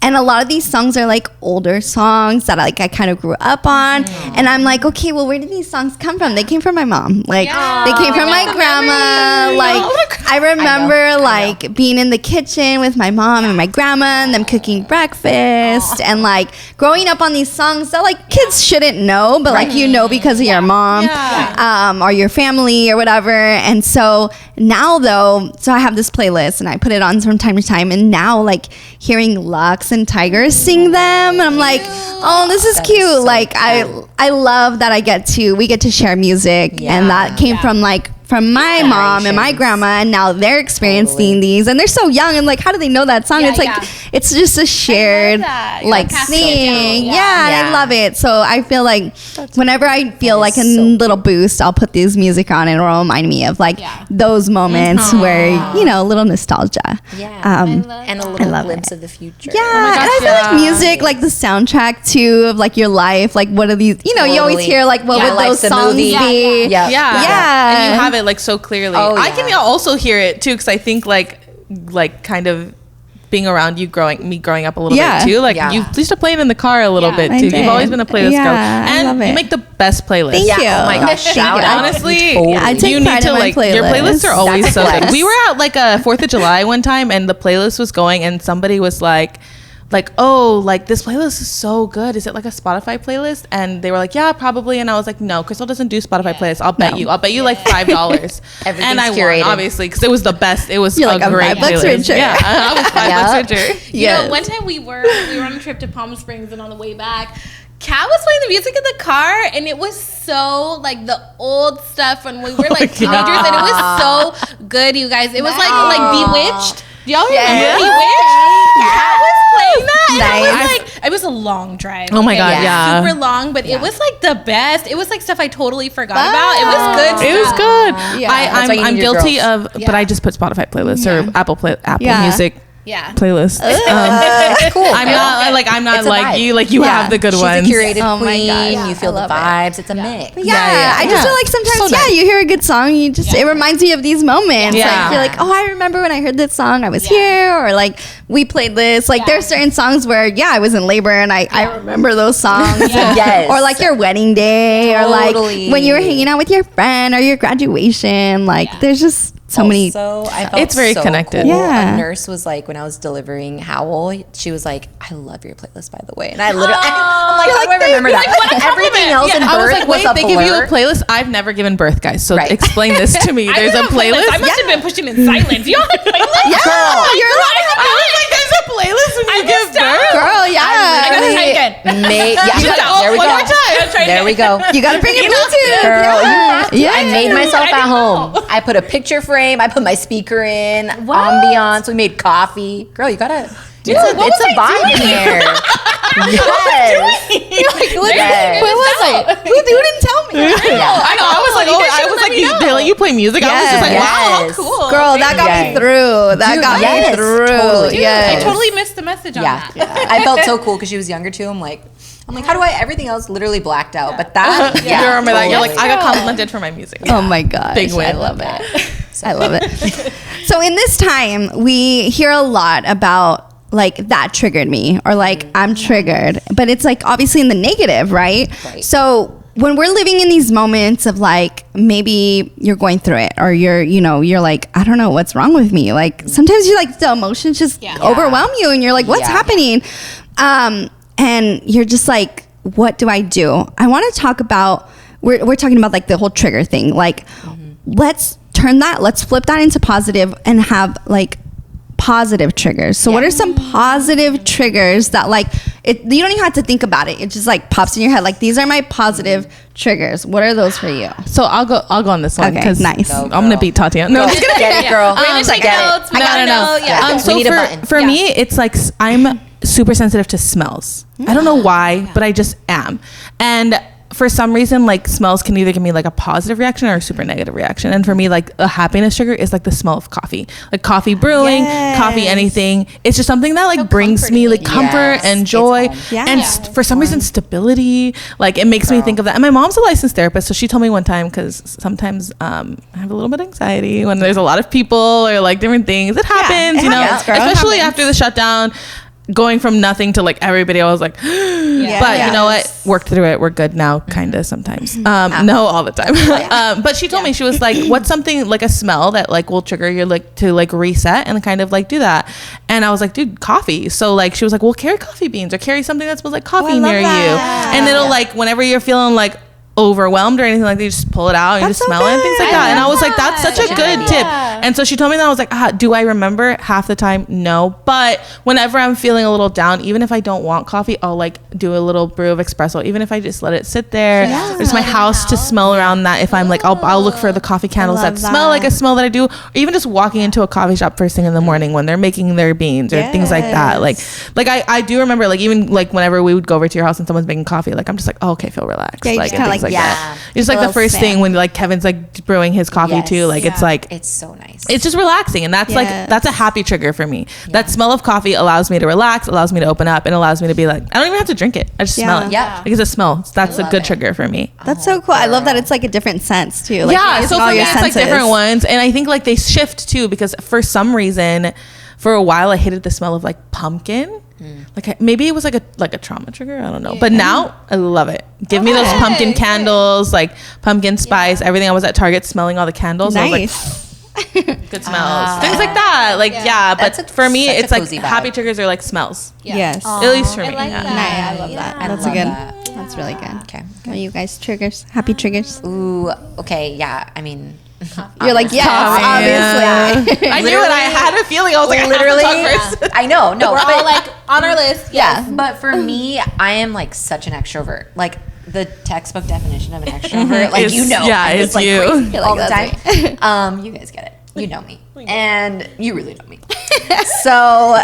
And a lot of these songs are like older songs that I kind of grew up on. And I'm like, okay, well, where did these songs come from? They came from my mom. Like, they came from my grandma. Like, I remember like being in the kitchen with my mom and my grandma and them cooking breakfast. And like growing up on these songs that like kids shouldn't know, but like you know because of your mom or your family or whatever. And so now though, so I have this playlist and I put it on from time to time. And now like hearing Lux and Tigers sing them, and I'm like, oh, this is cute. So like I love that we get to share music, and that came from my mom and my grandma, and now they're experiencing these, and they're so young, and like, how do they know that song? It's like it's just a shared like thing. I love it. So I feel like whenever I feel like a little boost, I'll put this music on, and it'll remind me of like those moments where, you know, a little nostalgia. And a little glimpse of the future. And I feel like music, like the soundtrack too of like your life, like what are these, you know, you always hear like what would those songs be. And you have it like so clearly. I can also hear it too, because I think like kind of being around you growing up a little bit too, like you used to play it in the car a little bit too. You've always been a playlist girl, and you make the best playlist. Thank you. Oh my gosh, honestly, I take you need pride to in my like playlist. your playlists are always so good. We were at like a 4th of July one time, and the playlist was going, and somebody was like, oh, like this playlist is so good. Is it like a Spotify playlist? And they were like, yeah, probably. And I was like, no, Crystal doesn't do Spotify playlists. I'll bet you like $5. And I won, obviously, because it was the best. It was a great playlist. Richer. Yeah, I was $5 richer. You know, one time we were on a trip to Palm Springs, and on the way back, Kat was playing the music in the car, and it was so like the old stuff when we were like teenagers, and it was so good, you guys. It was like Bewitched. Do y'all remember Bewitched? Kat was playing that, and I was like, it was a long drive. Oh my god, super long, but it was like the best. It was like stuff I totally forgot about. It was good. It was good. I'm guilty of, but I just put Spotify playlists or Apple Music. Playlist. Cool. I'm not like you. Like you have the good ones. She's a curated queen. You feel the vibes. It's a mix. I just feel like sometimes, you hear a good song, you just it reminds you of these moments. Like you're like, oh, I remember when I heard this song, I was here, or like we played this. Like there's certain songs where I was in labor, and I remember those songs. Or like your wedding day, or like when you were hanging out with your friend, or your graduation. Like there's just so many. I felt it's very connected. Cool. A nurse was like, when I was delivering Howell, she was like, I love your playlist, by the way. And I literally, I'm like, how do I remember that? Like, everything else in birth I was like, wait, they give you a playlist? I've never given birth, guys. So explain this to me. There's a playlist. I must have been pushing in silence. You have a playlist? Girl, you're like, I was like, there's a playlist when you give birth? Girl, I gotta try again. There we go. There we go. You gotta bring it Bluetooth. Girl, I made myself at home. I put a picture frame. I put my speaker in. Ambiance. We made coffee. Girl, you gotta. It's a vibe in there. Yes. You're like, what was I? Who didn't tell me? I know. I was like, they let you play music. I was just like, wow, cool. Girl, that got me through. That got me through. Totally. I totally missed the message on that. I felt so cool because she was younger too. I'm like, how do I? Everything else literally blacked out, but that. You remember that? You're like, I got complimented for my music. Oh my gosh, big win. I love it. I love it. So in this time, we hear a lot about like that triggered me, or like I'm triggered, but it's like obviously in the negative, right? So when we're living in these moments of like, maybe you're going through it or you're like, I don't know what's wrong with me. Like sometimes you like the emotions just overwhelm you and you're like, what's happening? And you're just like, what do I do? I want to talk about, we're talking about like the whole trigger thing. Like, let's flip that into positive and have like positive triggers. So what are some positive triggers that like you don't even have to think about it, it just like pops in your head, like these are my positive triggers? What are those for you? So I'll go on this one because nice. I'm gonna beat Tatiana. No, Get it, girl. I got it. Yeah. So we need a button. for me, it's like I'm super sensitive to smells. I don't know why, but I just am. And for some reason, like smells can either give me like a positive reaction or a super negative reaction. And for me, like a happiness trigger is like the smell of coffee, like coffee brewing, coffee, anything. It's just something that like so brings me like comfort and joy and for some reason stability. Like it makes me think of that. And my mom's a licensed therapist, so she told me one time, because sometimes I have a little bit of anxiety when there's a lot of people or like different things. It happens, especially after the shutdown. Going from nothing to like everybody, I was like, but you know what? Worked through it. We're good now, kind of sometimes. No, all the time. But she told me, she was like, what's something like a smell that like will trigger you like to like reset and kind of like do that? And I was like, dude, coffee. So like, she was like, well, carry coffee beans or carry something that smells like coffee near you. And it'll like, whenever you're feeling like overwhelmed or anything like that, you just pull it out and you just smell it and things like that. And I was like, that's such a good tip. And so she told me that. I was like, do I remember half the time? No. But whenever I'm feeling a little down, even if I don't want coffee, I'll like do a little brew of espresso, even if I just let it sit there. There's my house to smell around that. If I'm like, I'll look for the coffee candles that smell like a smell that I do, or even just walking into a coffee shop first thing in the morning when they're making their beans or things like that. Like I do remember, like even like whenever we would go over to your house and someone's making coffee, like I'm just like, oh, okay, feel relaxed. Yeah, like, that. It's like the first thing when like Kevin's like brewing his coffee too. Like it's like, it's so nice. It's just relaxing, and that's like that's a happy trigger for me. That smell of coffee allows me to relax, allows me to open up, and allows me to be like, I don't even have to drink it. I just smell it. Yeah, because it smells. That's a good trigger for me. That's so cool. I love that it's like a different sense too. Like, so for me it's like different ones, and I think like they shift too, because for some reason, for a while I hated the smell of like pumpkin. Like maybe it was like a trauma trigger, I don't know, but now I love it. Give me those pumpkin candles, like pumpkin spice, everything. I was at Target smelling all the candles. Nice. I was like, good smells, things like that. Like but for me it's like happy triggers are like smells. Yes, at least for me. I love that. That's good. That's really good. Okay. What are you guys triggers? Happy triggers? Ooh, okay, yeah. I mean, you're like, yes, obviously. I knew it. I had a feeling. I was like, literally. I have to talk first. I know. No, we're all like on our list. Yeah. But for me, I am like such an extrovert. Like the textbook definition of an extrovert. Like it's like you crazy all the time. You guys get it. You know me, and you really know me. So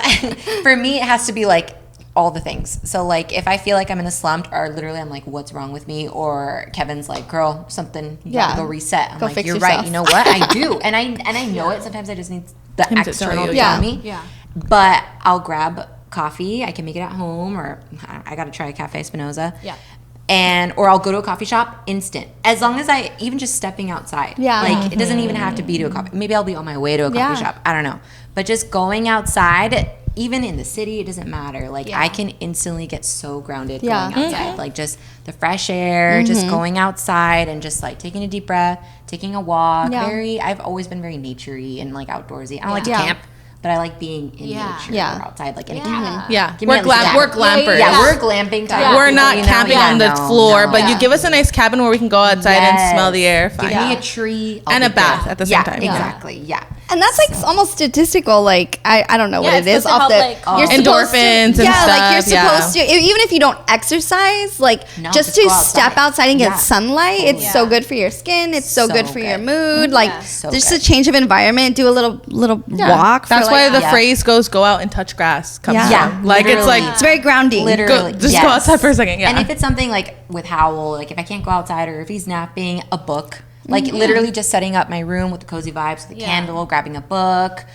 for me, it has to be like all the things. So like if I feel like I'm in a slump, or literally I'm like, what's wrong with me? Or Kevin's like, girl, something, you gotta go reset. I'm like, you're right. You know what? I do. And I know it. Sometimes I just need the external to tell me. Yeah. But I'll grab coffee. I can make it at home, or I gotta try Cafe Spinoza. Yeah. Or I'll go to a coffee shop instant. As long as I, even just stepping outside. Yeah. Like it doesn't even have to be to a coffee. Maybe I'll be on my way to a coffee shop. I don't know. But just going outside, even in the city, it doesn't matter. Like I can instantly get so grounded going outside. Like just the fresh air, just going outside and just like taking a deep breath, taking a walk. I've always been very naturey and like outdoorsy. I don't like to camp, but I like being in nature or outside, like in a cabin. We're glampers. Yeah, we're glamping type. We're not camping on the floor, but you give us a nice cabin where we can go outside and smell the air. Fine. Give me a tree and a bath at the same time. Exactly. Yeah. And that's like almost statistical. Like I don't know what it is off the your endorphins and stuff. Like you're supposed to, even if you don't exercise, like just to step outside and get sunlight. It's so good for your skin. It's so good for your mood. Like just a change of environment. Do a little walk. That's why the phrase goes, "Go out and touch grass." Comes from. Like it's like it's very grounding. Literally, just go outside for a second. Yeah. And if it's something like with Howell, like if I can't go outside or if he's napping, a book. Like literally just setting up my room with the cozy vibes, with the candle, grabbing a book.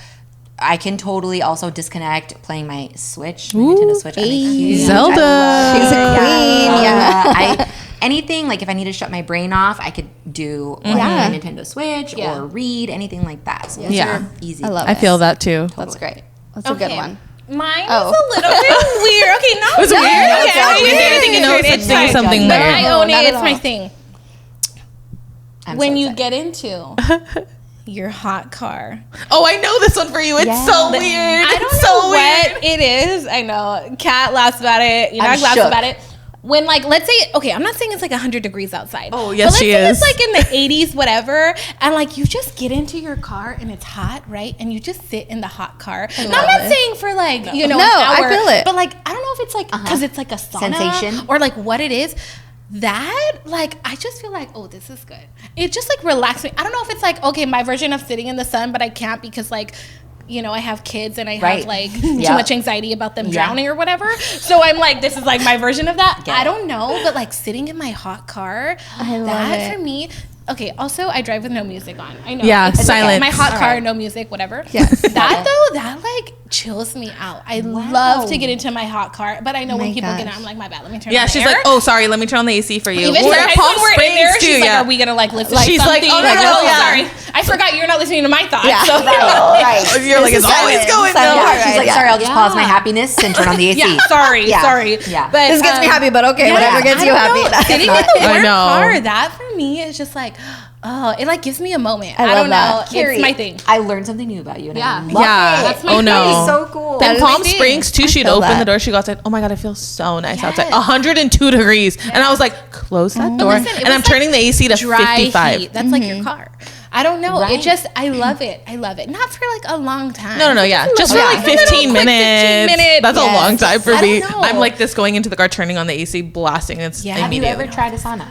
I can totally also disconnect playing my Switch, my Nintendo Switch. I'm a huge Zelda. She's a queen. Anything, like if I need to shut my brain off, I could do my Nintendo Switch or read, anything like that. So those are easy. I love I feel that too. That's great. That's a good one. Mine is a little bit weird. Okay, no. It's weird? Okay. It's saying something but weird. I own it. It's all. my thing. I'm When so you excited. get into your hot car. Oh, I know this one for you. It's so weird. I don't It's know so what it is. I know. Kat laughs about it. You know, I laugh shook. about it. When, like, let's say, okay, I'm not saying it's like 100 degrees outside. Oh, yes, but she let's is. say it's like in the 80s, whatever, and like you just get into your car and it's hot, right? And you just sit in the hot car. Now, I'm not saying for like, you know, No, an hour, I feel it. but like, I don't know if it's like, because it's like a sauna Sensation. or like what it is. That, like, I just feel like, oh, this is good. It just like relaxes me. I don't know if it's like, okay, my version of sitting in the sun, but I can't because like, you know, I have kids and I have like too much anxiety about them drowning or whatever. So I'm like, this is like my version of that. I don't know, but like sitting in my hot car, I love that it. for me. Okay, also I drive with no music on. I know. Yeah, It's silence. my hot All car, right. no music, whatever. Yes. That though, that like chills me out. I love to get into my hot car, but I know when My people get gosh. out, I'm like, my bad, let me turn Yeah, on the she's air. like, oh, sorry, let me turn on the AC for you. Even We're at when Palm we're in Springs there, too, she's like, yeah. are we gonna like listen to She's like, something? oh, no, Like, no, oh, yeah. sorry. I forgot you're not listening to my thoughts. Yeah. So Right. You're like, it's always going Silence. though. Yeah, she's like, sorry, I'll just pause my happiness and turn on the AC. yeah, sorry. Yeah. But This gets me happy, but okay, whatever gets I you don't happy. know. That's Sitting in not- the I warm know. car, that for me is just like, oh, it like gives me a moment. I love don't know. that. Carrie, It's my thing. I learned something new about you. And Yeah. I love Yeah. it. That's my Oh thing. no. It's so cool. That In is Palm my thing. Springs too, she'd feel open that. the door. She goes like, "Oh my god, it feels so nice outside. Yes. 102 degrees." And I was like, "Close that door." Listen, it and was I'm like turning the AC to Dry 55. heat. That's like your car. I don't know. Right. It just, I love it. I love it. Not for like a long time. No, yeah. Just for little- like a little 15 quick minutes. 15 minutes. That's a Yes. long time for I me. don't know. I'm like this going into the car, turning on the AC, blasting. It's Yeah. Have you immediate. ever tried a sauna?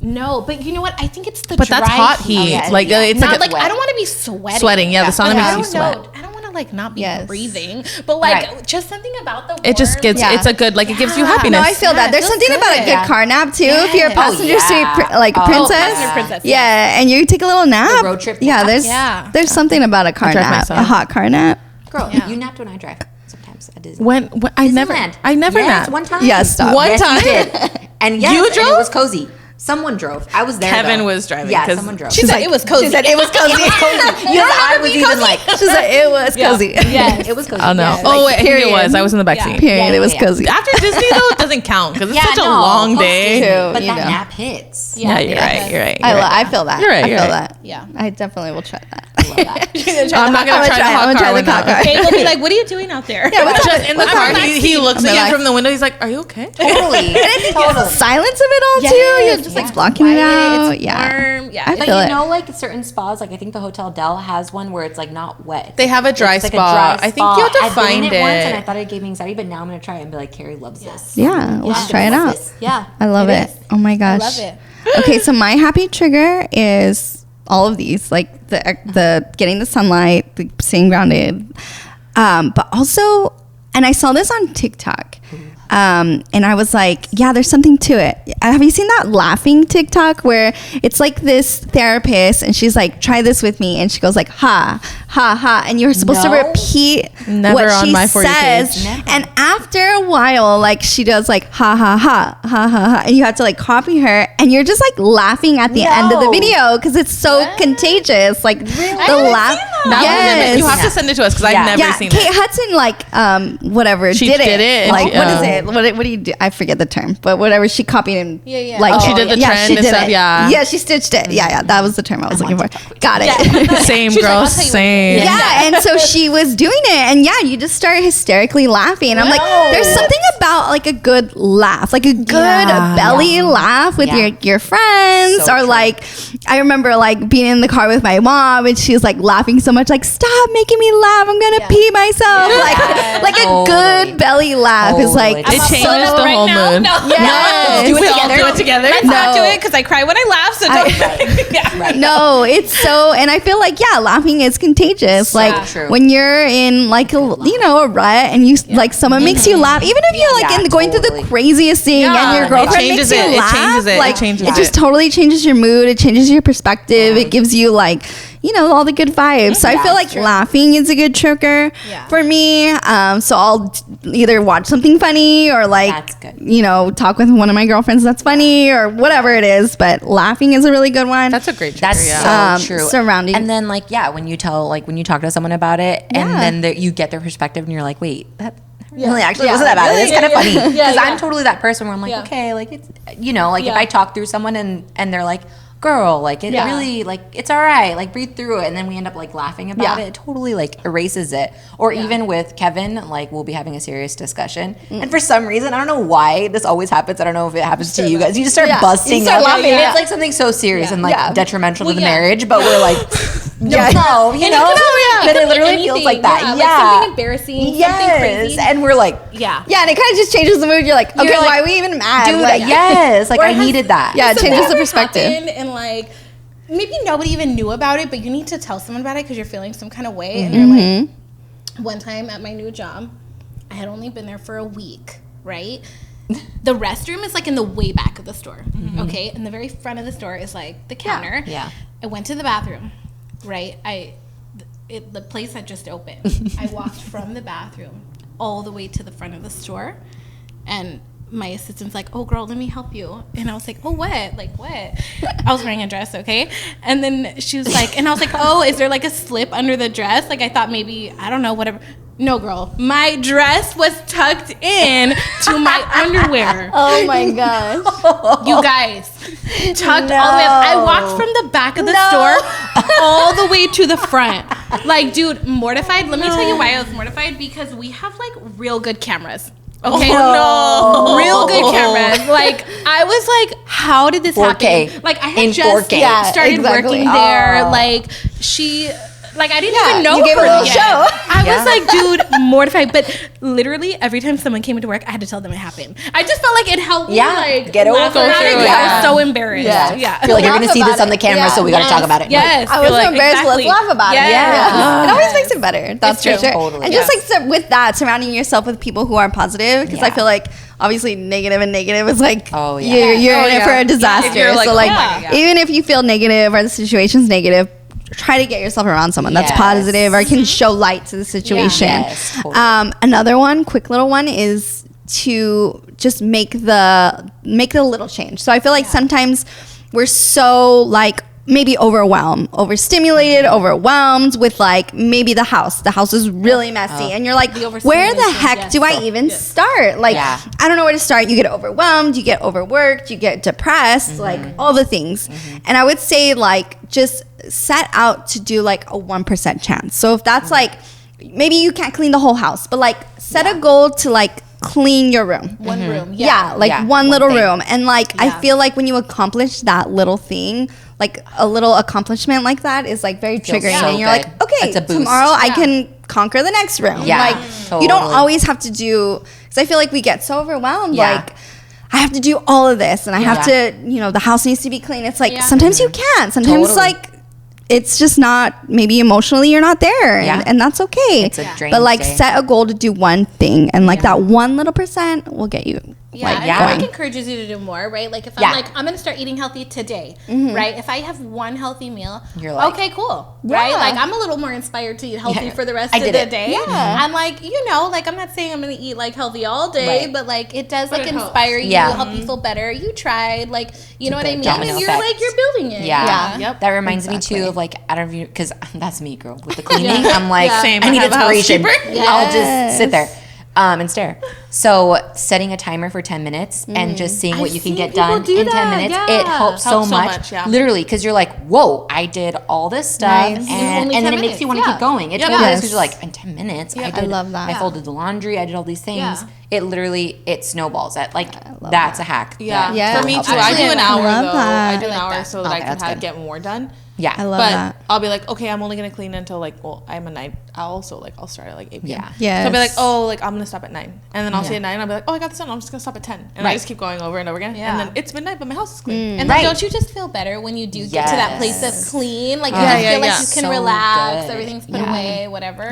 No, but you know what? I think it's the But dry that's hot heat. heat. yeah. Like Yeah. it's Not like, like I don't want to be sweating. the sauna But makes I you don't sweat. know. I don't want to like not be Yes. breathing, but like Right. just something about the. It just warm- gets. Yeah. It's a good. Like it gives you Yeah. happiness. No, I feel Yeah, that. it There's feels something about a good. good car nap too. If you're a Yes. passenger Oh, seat yeah. like Oh, princess, passenger princess, yeah, and you take a little nap. road trip Yeah, nap. there's something about a car drive nap, myself. a hot car nap. Girl, Yeah. you napped when I drive sometimes at Disney. when I never Disneyland. Yes, napped. one time. Yeah, stop. One Yes, time? you did. And yes, You and drove? it was cozy. Someone drove. I was there. Kevin though. was driving, Yeah, 'cause someone drove. She said it was cozy. She said it was cozy. Yes, I was even like, She said it was cozy. Yes. it was cozy. Oh no! Yes. Oh, wait, I think it period. was. I was in the back Yeah. seat. Period. Yeah, It was yeah. cozy. After Disney though, it doesn't count because it's Yeah, such a no, long post day. Disney, True, but you that know. nap hits. Yeah, you're Yeah. right. You're right. I You're right. I feel that. You're right, I you're feel right. that. Yeah. I definitely will try that. I love that. I'm not gonna I'm try the I'm hot gonna car try the one hot now. car. Okay, we'll be like, what are you doing out there? Yeah, what's Just in the car, he looks at you from the window. He's like, "Are you okay?" Totally. The silence of it all too. You're just like blocking it out. It's Yeah. warm. Yeah. I But feel you it. know, like certain spas, like I think the Hotel Del has one where it's like not wet. They have a dry It's like spa. I think you have to I've been find in it once and I it. thought it gave me anxiety, but now I'm gonna try it and be like, Carrie loves this. Yeah, let's try it Loves out. this. Yeah, I love it. is. Oh my gosh. love it. Okay, so my happy trigger is all of these, like the getting the sunlight, the staying grounded, but also, and I saw this on TikTok. And I was like, yeah, there's something to it. Have you seen that laughing TikTok where it's like this therapist and she's like, try this with me. And she goes like, ha, ha, ha. And you're supposed to No. repeat Never what on she my For You says. page. Never. And after a while, like she does like, ha, ha, ha, ha, ha, ha. And you have to like copy her. And you're just like laughing at the end of the No. video because it's so contagious. Like the haven't laugh. seen that. Yes. You have to send it to us because Yeah. I've never Yeah, seen Kate it. Hudson, like, whatever, She did did it, and Like, she- what is it? What do you do? I forget the term, but whatever. She copied him. Yeah. Like, Oh, she did the trend she and did stuff, it. yeah. Yeah, she stitched it. Yeah, that was the term I was looking for. Got it. Same, She's like, girl. I'll tell you what. Same. Yeah, and so she was doing it, and yeah, you just start hysterically laughing. I'm like, there's something about like a good laugh, like a good belly laugh with Yeah. your friends, So or true. like I remember like being in the car with my mom, and she was like laughing so much, like stop making me laugh, I'm gonna pee myself. Like a Totally. good belly laugh is like Totally. It I'm changes upset the right whole now. mood. No. Yes. We all do it together. Let's No. not do it because I cry when I laugh. So don't. Yeah. Right. No, it's so, and I feel like laughing is contagious. Like true. when you're in like a a rut and you like someone makes you laugh, even if you're like Yeah, going through the totally. craziest thing Yeah. and your It girlfriend changes makes you it. It laugh, changes it. It like changes it just it. totally changes your mood. It changes your perspective. It gives you like all the good vibes. So I feel like laughing is a good trigger for me. So I'll either watch something funny or like, talk with one of my girlfriends that's funny or whatever it is. But laughing is a really good one. That's a great trigger. That's so true. Surrounding. And then like, when you talk to someone about it and then you get their perspective and you're like, wait, that really actually wasn't that bad. It's kind of funny. Because I'm totally that person where I'm like, okay, like it's, if I talk through someone and they're like, girl, like it really, like it's all right, like breathe through it, and then we end up like laughing about it. It totally like erases it. Or even with Kevin, like we'll be having a serious discussion, and for some reason I don't know why this always happens. I don't know if it happens to you guys. You just start busting up. Laughing. It's like something so serious and like detrimental to the marriage, but we're like, no, but it literally feels like that. Like something embarrassing, something crazy, and we're like, and it kind of just changes the mood. You're like, okay, why are we even mad? Dude, like I needed that. Yeah, it changes the perspective. And like maybe nobody even knew about it, but you need to tell someone about it because you're feeling some kind of way. And you're like, one time at my new job, I had only been there for a week, right? The restroom is like in the way back of the store, okay? And the very front of the store is like the counter. I went to the bathroom, right? The place had just opened. I walked from the bathroom all the way to the front of the store, and my assistant's like, oh girl, let me help you. And I was like, oh, what? Like what? I was wearing a dress, okay? And then she was like, and I was like, oh, is there like a slip under the dress? Like I thought maybe, I don't know, whatever. No, girl, my dress was tucked in to my underwear. Oh my gosh. You guys, tucked all the way up. I walked from the back of the store all the way to the front. Like, dude, mortified. Let me tell you why I was mortified. Because we have like real good cameras. Okay, real good cameras. Like I was like, how did this 4K. happen? Like I had just started working there. Like I didn't even know you gave her a little yet. show. I was like, dude, mortified. But literally every time someone came into work, I had to tell them it happened. I just felt like it helped me like get over it. I was so embarrassed. I feel like you're gonna see this on the camera, so we gotta talk about it. Yes, I was so embarrassed. Let's laugh about it. Yeah. It always makes it better. That's for sure. Totally. And just like with that, surrounding yourself with people who are positive, because I feel like obviously negative is like you're in it for a disaster. So like even if you feel negative or the situation's negative, try to get yourself around someone that's positive or can show light to the situation. Another one, quick little one, is to just make the little change. So I feel like sometimes we're so like maybe overstimulated, overwhelmed with like maybe the house is really messy and you're like, where the heck do I even start? Like I don't know where to start. You get overwhelmed, you get overworked, you get depressed, like all the things. And I would say like just set out to do like a 1% chance. So if that's like maybe you can't clean the whole house, but like set a goal to like clean your room. One room. One little room. And like I feel like when you accomplish that little thing, like a little accomplishment like that is like very triggering. And you're like, okay, tomorrow I can conquer the next room. Like you don't always have to do, because I feel like we get so overwhelmed. Like I have to do all of this and I have to, the house needs to be clean. It's like sometimes you can't. Sometimes like it's just not, maybe emotionally you're not there and that's okay. It's a drain but like day. set a goal to do one thing and like that one little % will get you it encourages you to do more, right? Like if I'm like, I'm gonna start eating healthy today, right? If I have one healthy meal, you're like, okay, cool, right? Like I'm a little more inspired to eat healthy for the rest of the day. I'm like, like I'm not saying I'm gonna eat like healthy all day, but like it does like inspire you, help you feel better. You tried, like you know what I mean? And you're like you're building it. That reminds me too of like, I don't know if you, because that's me, girl, with the cleaning. I'm like, I need inspiration. I'll just sit there and stare. So setting a timer for 10 minutes and just seeing what you can get done in 10 minutes, it helps so much. Literally, because you're like, whoa, I did all this stuff. And then it makes you want to keep going. It totally is, because you're like, in 10 minutes, I love that. I folded the laundry, I did all these things. It literally, it snowballs. That's a hack. For me too. I do an hour though. I do an hour so that I can get more done. Yeah, I love that. I'll be like, okay, I'm only gonna clean until like, I'm a night owl, so like I'll start at like 8 p.m. So I'll be like, I'm gonna stop at 9, and then I'll see at 9, and I'll be like, I got this done. I'm just gonna stop at 10, and I just keep going over and over again. And then it's midnight, but my house is clean. And then don't you just feel better when you do get to that place of clean? Like you just feel like you can relax, everything's put away, whatever.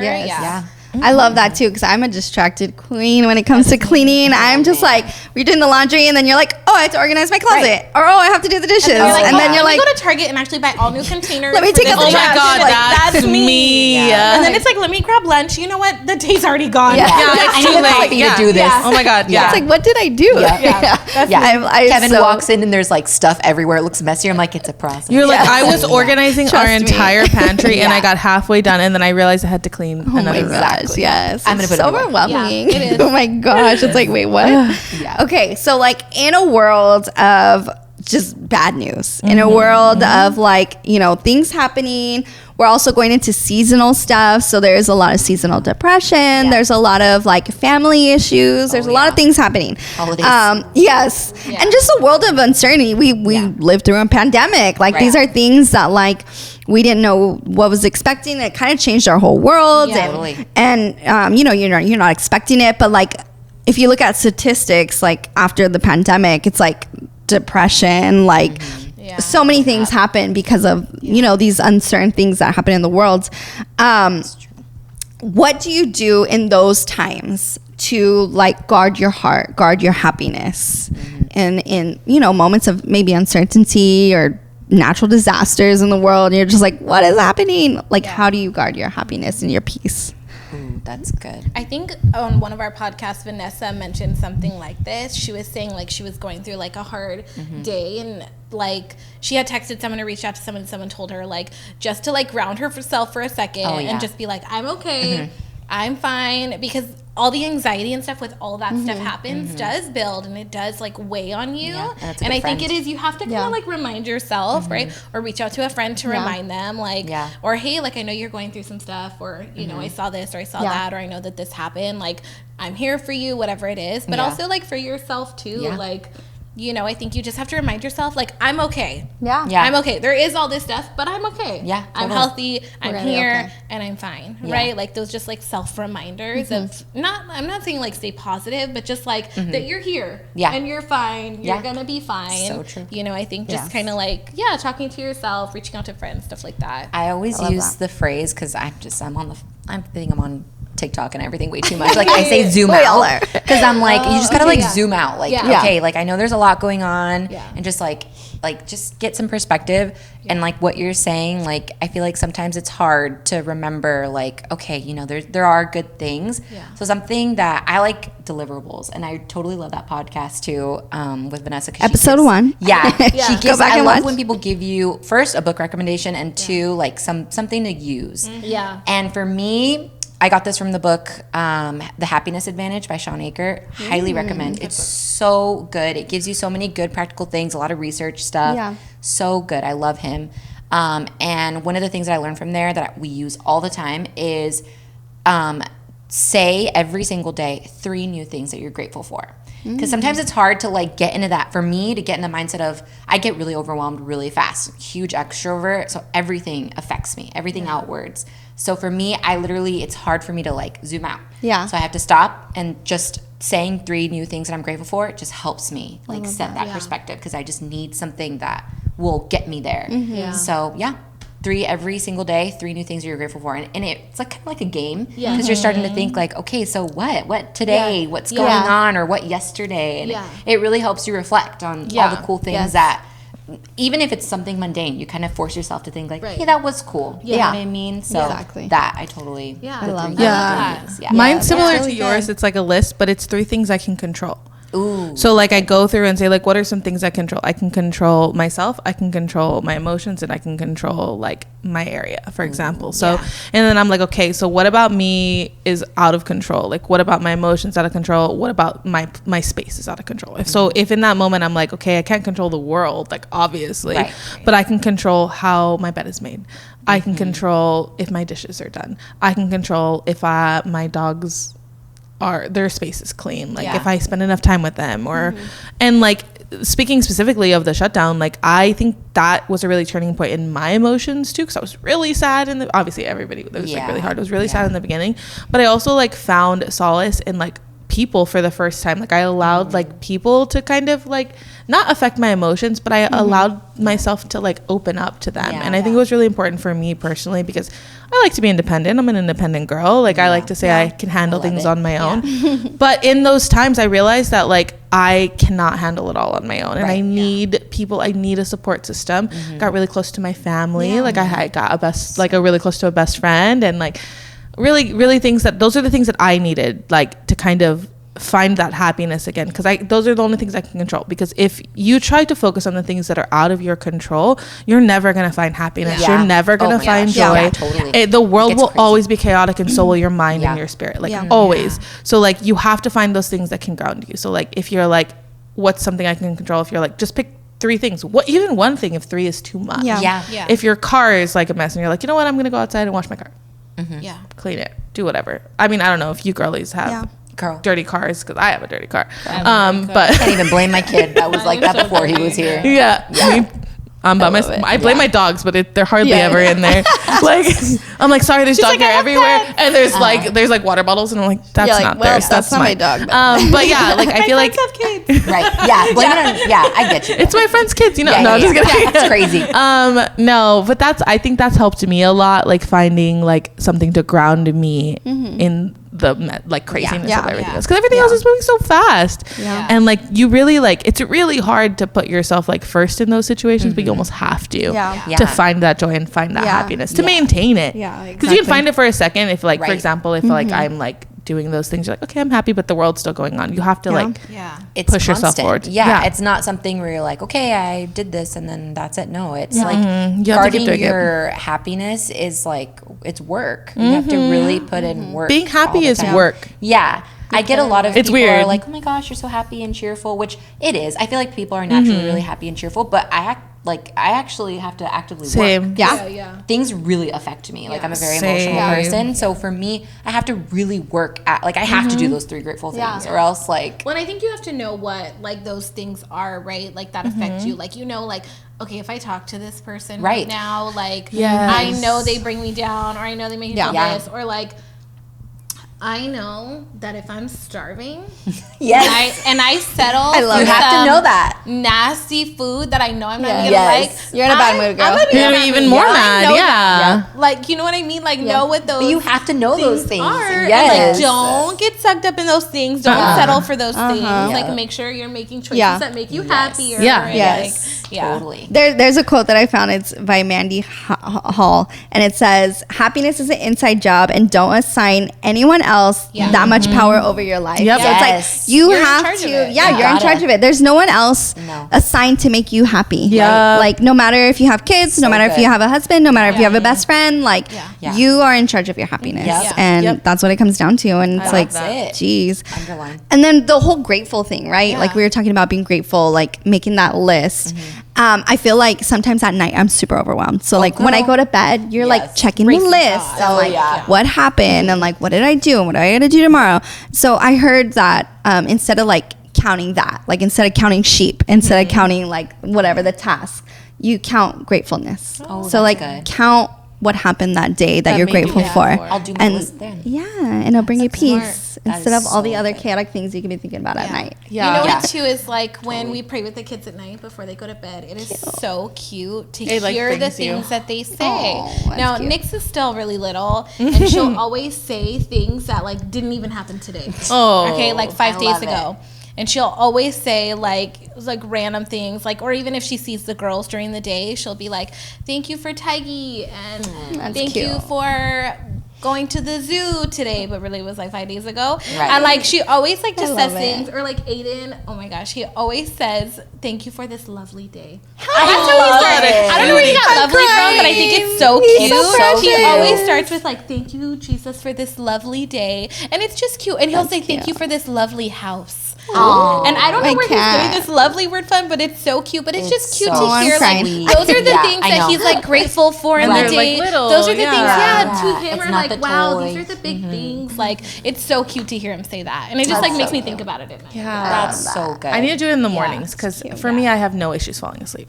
I love that too, because I'm a distracted queen when it comes to cleaning. I'm just like, we're doing the laundry, and then you're like, oh, I have to organize my closet, or oh, I have to do the dishes, and then you're like, go to Target and actually buy all new containers. Let me take out the trash. Oh my God, that's me. Yeah. And then it's like, let me grab lunch. You know what? The day's already gone. Yeah, it's too late to do this. Oh my God, It's like, what did I do? Kevin walks in and there's like stuff everywhere. It looks messy. I'm like, it's a process. You're like, I was organizing our entire pantry, and Yeah. I got halfway done, and then I realized I had to clean another room. Yes. I'm gonna put so it away. overwhelming. Yeah, it is. Oh my gosh. It's like, wait, what? Okay. So like in a world of just bad news, in a world of like, you know, things happening, we're also going into seasonal stuff. So there's a lot of seasonal depression. There's a lot of like family issues. There's a lot of things happening. Holidays. Yes. And just a world of uncertainty. We lived through a pandemic. Like these are things that like we didn't know what was expecting. It kind of changed our whole world. And you know, you're not expecting it, but like if you look at statistics, like after the pandemic, it's like depression, like so many things happen because of you know, these uncertain things that happen in the world. What do you do in those times to like guard your heart, guard your happiness, and in you know, moments of maybe uncertainty or natural disasters in the world, and you're just like, what is happening? Like, how do you guard your happiness and your peace? Ooh, that's good. I think on one of our podcasts, Vanessa mentioned something like this. She was saying like she was going through like a hard day, and like she had texted someone or reached out to someone, and someone told her like just to like ground herself for a second and just be like, I'm okay, I'm fine, because all the anxiety and stuff with all that stuff happens does build, and it does like weigh on you. And I think it is, you have to kind of like remind yourself, right? Or reach out to a friend to remind them, like, or hey, like I know you're going through some stuff, or you know, I saw this or I saw that, or I know that this happened, like I'm here for you, whatever it is. But also like for yourself too, like, you know, I think you just have to remind yourself, like, I'm okay. I'm okay. There is all this stuff, but I'm okay. Totally. I'm healthy. I'm here, and I'm fine. Right? Like those just like self reminders of I'm not saying like stay positive, but just like that you're here. And you're fine. You're gonna be fine. So true. You know, I think just kind of like talking to yourself, reaching out to friends, stuff like that. I always use the phrase because I'm on TikTok and everything way too much. Like I say zoom out because I'm like, you just gotta zoom out. Like, okay, like I know there's a lot going on and just like just get some perspective. And like what you're saying, like I feel like sometimes it's hard to remember like, okay, you know, there are good things. So something that I like deliverables, and I totally love that podcast too, with Vanessa. Episode 1. She gives, I love when people give you first a book recommendation and two, like something to use. And for me, I got this from the book, The Happiness Advantage by Shawn Achor. Highly recommend. It's so good. It gives you so many good practical things, a lot of research stuff. So good. I love him. And one of the things that I learned from there that we use all the time is say every single day 3 new things that you're grateful for. Because sometimes it's hard to like get into that. For me, to get in the mindset of, I get really overwhelmed really fast. Huge extrovert, so everything affects me. Everything outwards. So for me, it's hard for me to like zoom out. So I have to stop, and just saying 3 new things that I'm grateful for, it just helps me like set that perspective, because I just need something that will get me there. So 3 every single day, 3 new things you're grateful for. And it's like kind of like a game, because you're starting to think like, okay, so what today, what's going on, or what yesterday. And it really helps you reflect on all the cool things that, even if it's something mundane, you kind of force yourself to think like, hey, that was cool. You know what I mean? So that I totally, I love that. Mine's similar to yours. It's like a list, but it's 3 things I can control. Ooh. So like I go through and say like, what are some things I control? I can control myself, I can control my emotions, and I can control like my area, for example. So and then I'm like, okay, so what about me is out of control? Like what about my emotions out of control? What about my space is out of control? If in that moment I'm like, okay, I can't control the world, like obviously, but I can control how my bed is made. I can control if my dishes are done. I can control if my dogs their space is clean, like if I spend enough time with them, or and like speaking specifically of the shutdown, like I think that was a really turning point in my emotions too, because I was really sad, and obviously everybody, it was like really hard. It was really sad in the beginning, but I also like found solace in like people for the first time. Like I allowed like people to kind of like not affect my emotions, but I allowed myself to like open up to them. And I think it was really important for me personally because I like to be independent. I'm an independent girl. Like I like to say I can handle things on my own. But in those times I realized that like I cannot handle it all on my own. And I need people. I need a support system. Got really close to my family. Like I got a really close to a best friend, and like really those are the things that I needed, like to kind of find that happiness again, because those are the only things I can control. Because if you try to focus on the things that are out of your control, you're never going to find happiness. You're never going to find joy. Totally. The world will always be chaotic, and so will your mind and your spirit, like always. So like you have to find those things that can ground you. So like if you're like, what's something I can control? If you're like, just pick 3 things. What, even one thing if 3 is too much. If your car is like a mess and you're like, you know what, I'm going to go outside and wash my car. Clean it, do whatever. I mean, I don't know if you girlies have dirty cars, because I have a dirty car. But I can't even blame my kid. That was like that before he was here. I blame my dogs, but they're hardly ever in there. Like I'm like, sorry, there's dog hair everywhere, and there's like water bottles, and I'm like, that's not theirs. That's not my dog. But yeah, like I feel like kids. Right. Yeah. Blame it on. I get you. It's my friend's kids, you know. No, I'm just kidding. That's crazy. No, but I think that's helped me a lot, like finding like something to ground me in the like craziness of everything else, because everything else is moving so fast, and like you really like, it's really hard to put yourself like first in those situations, but you almost have to to find that joy and find that happiness to maintain it, because you can find it for a second if like for example if like I'm like doing those things, you're like, okay, I'm happy, but the world's still going on. You have to like it's push yourself forward. It's not something where you're like, okay, I did this and then that's it. No, it's like guarding your happiness is like, it's work. You have to really put in work. Being happy is work. I get a lot of people weird. Are like, oh my gosh, you're so happy and cheerful, which it is. I feel like people are naturally really happy and cheerful, but I actually have to actively work. Things really affect me. Like I'm a very emotional person. So for me, I have to really work at, like I have to do those 3 grateful things or else like. Well, I think you have to know what like those things are, right? Like that affect you. Like, you know, like, okay, if I talk to this person right now, like I know they bring me down, or I know they make me do this, or like, I know that if I'm starving, and I settle, you have to know that nasty food that I know I'm not gonna like, you're in a bad mood, girl. You're gonna be even more mad. Like, you know what I mean? Like, know what those. But you have to know those things. Are, and like, don't get sucked up in those things. Don't settle for those things. Like, make sure you're making choices that make you happier. Totally. There's a quote that I found. It's by Mandy Hall, and it says, "Happiness is an inside job, and don't assign anyone else that much power over your life." So it's like you're have to. You're in charge of it. There's no one else assigned to make you happy. Like no matter if you have kids, no matter if you have a husband, no matter if you have a best friend, like you are in charge of your happiness, and that's what it comes down to. And it's like, geez. Underline. And then the whole grateful thing, right? Like we were talking about being grateful, like making that list. I feel like sometimes at night I'm super overwhelmed. So like when I go to bed, you're like checking the list and like what happened and like what did I do and what do I gotta do tomorrow. So I heard that instead of like counting that, like instead of counting sheep, instead of counting like whatever the task, you count gratefulness. So like count what happened that day that you're grateful for. I'll do my list then. And it'll bring you peace instead of all the other chaotic things you can be thinking about at night. You know what too is like when we pray with the kids at night before they go to bed, it is so cute to hear the things that they say. Now Nix is still really little and she'll always say things that like didn't even happen today. Okay, like 5 days ago. And she'll always say like random things, like, or even if she sees the girls during the day, she'll be like, "Thank you for Tiggy," and "Thank you for going to the zoo today," but really it was like 5 days ago. And like she always like just says things, or like Aiden, oh my gosh, he always says, "Thank you for this lovely day." That's how he started. I don't know where he got lovely from, but I think it's so cute. He always starts with like, "Thank you, Jesus, for this lovely day," and it's just cute. And he'll say, "Thank you for this lovely house." And I don't know where he's getting this lovely word from, but it's so cute. But it's just cute to hear. Like those are the things that he's like grateful for in the day. Like those are the things, to him are like, wow, these are the big things. Like it's so cute to hear him say that, and it just like makes me think about it at night. That's so good. I need to do it in the mornings because for me, I have no issues falling asleep.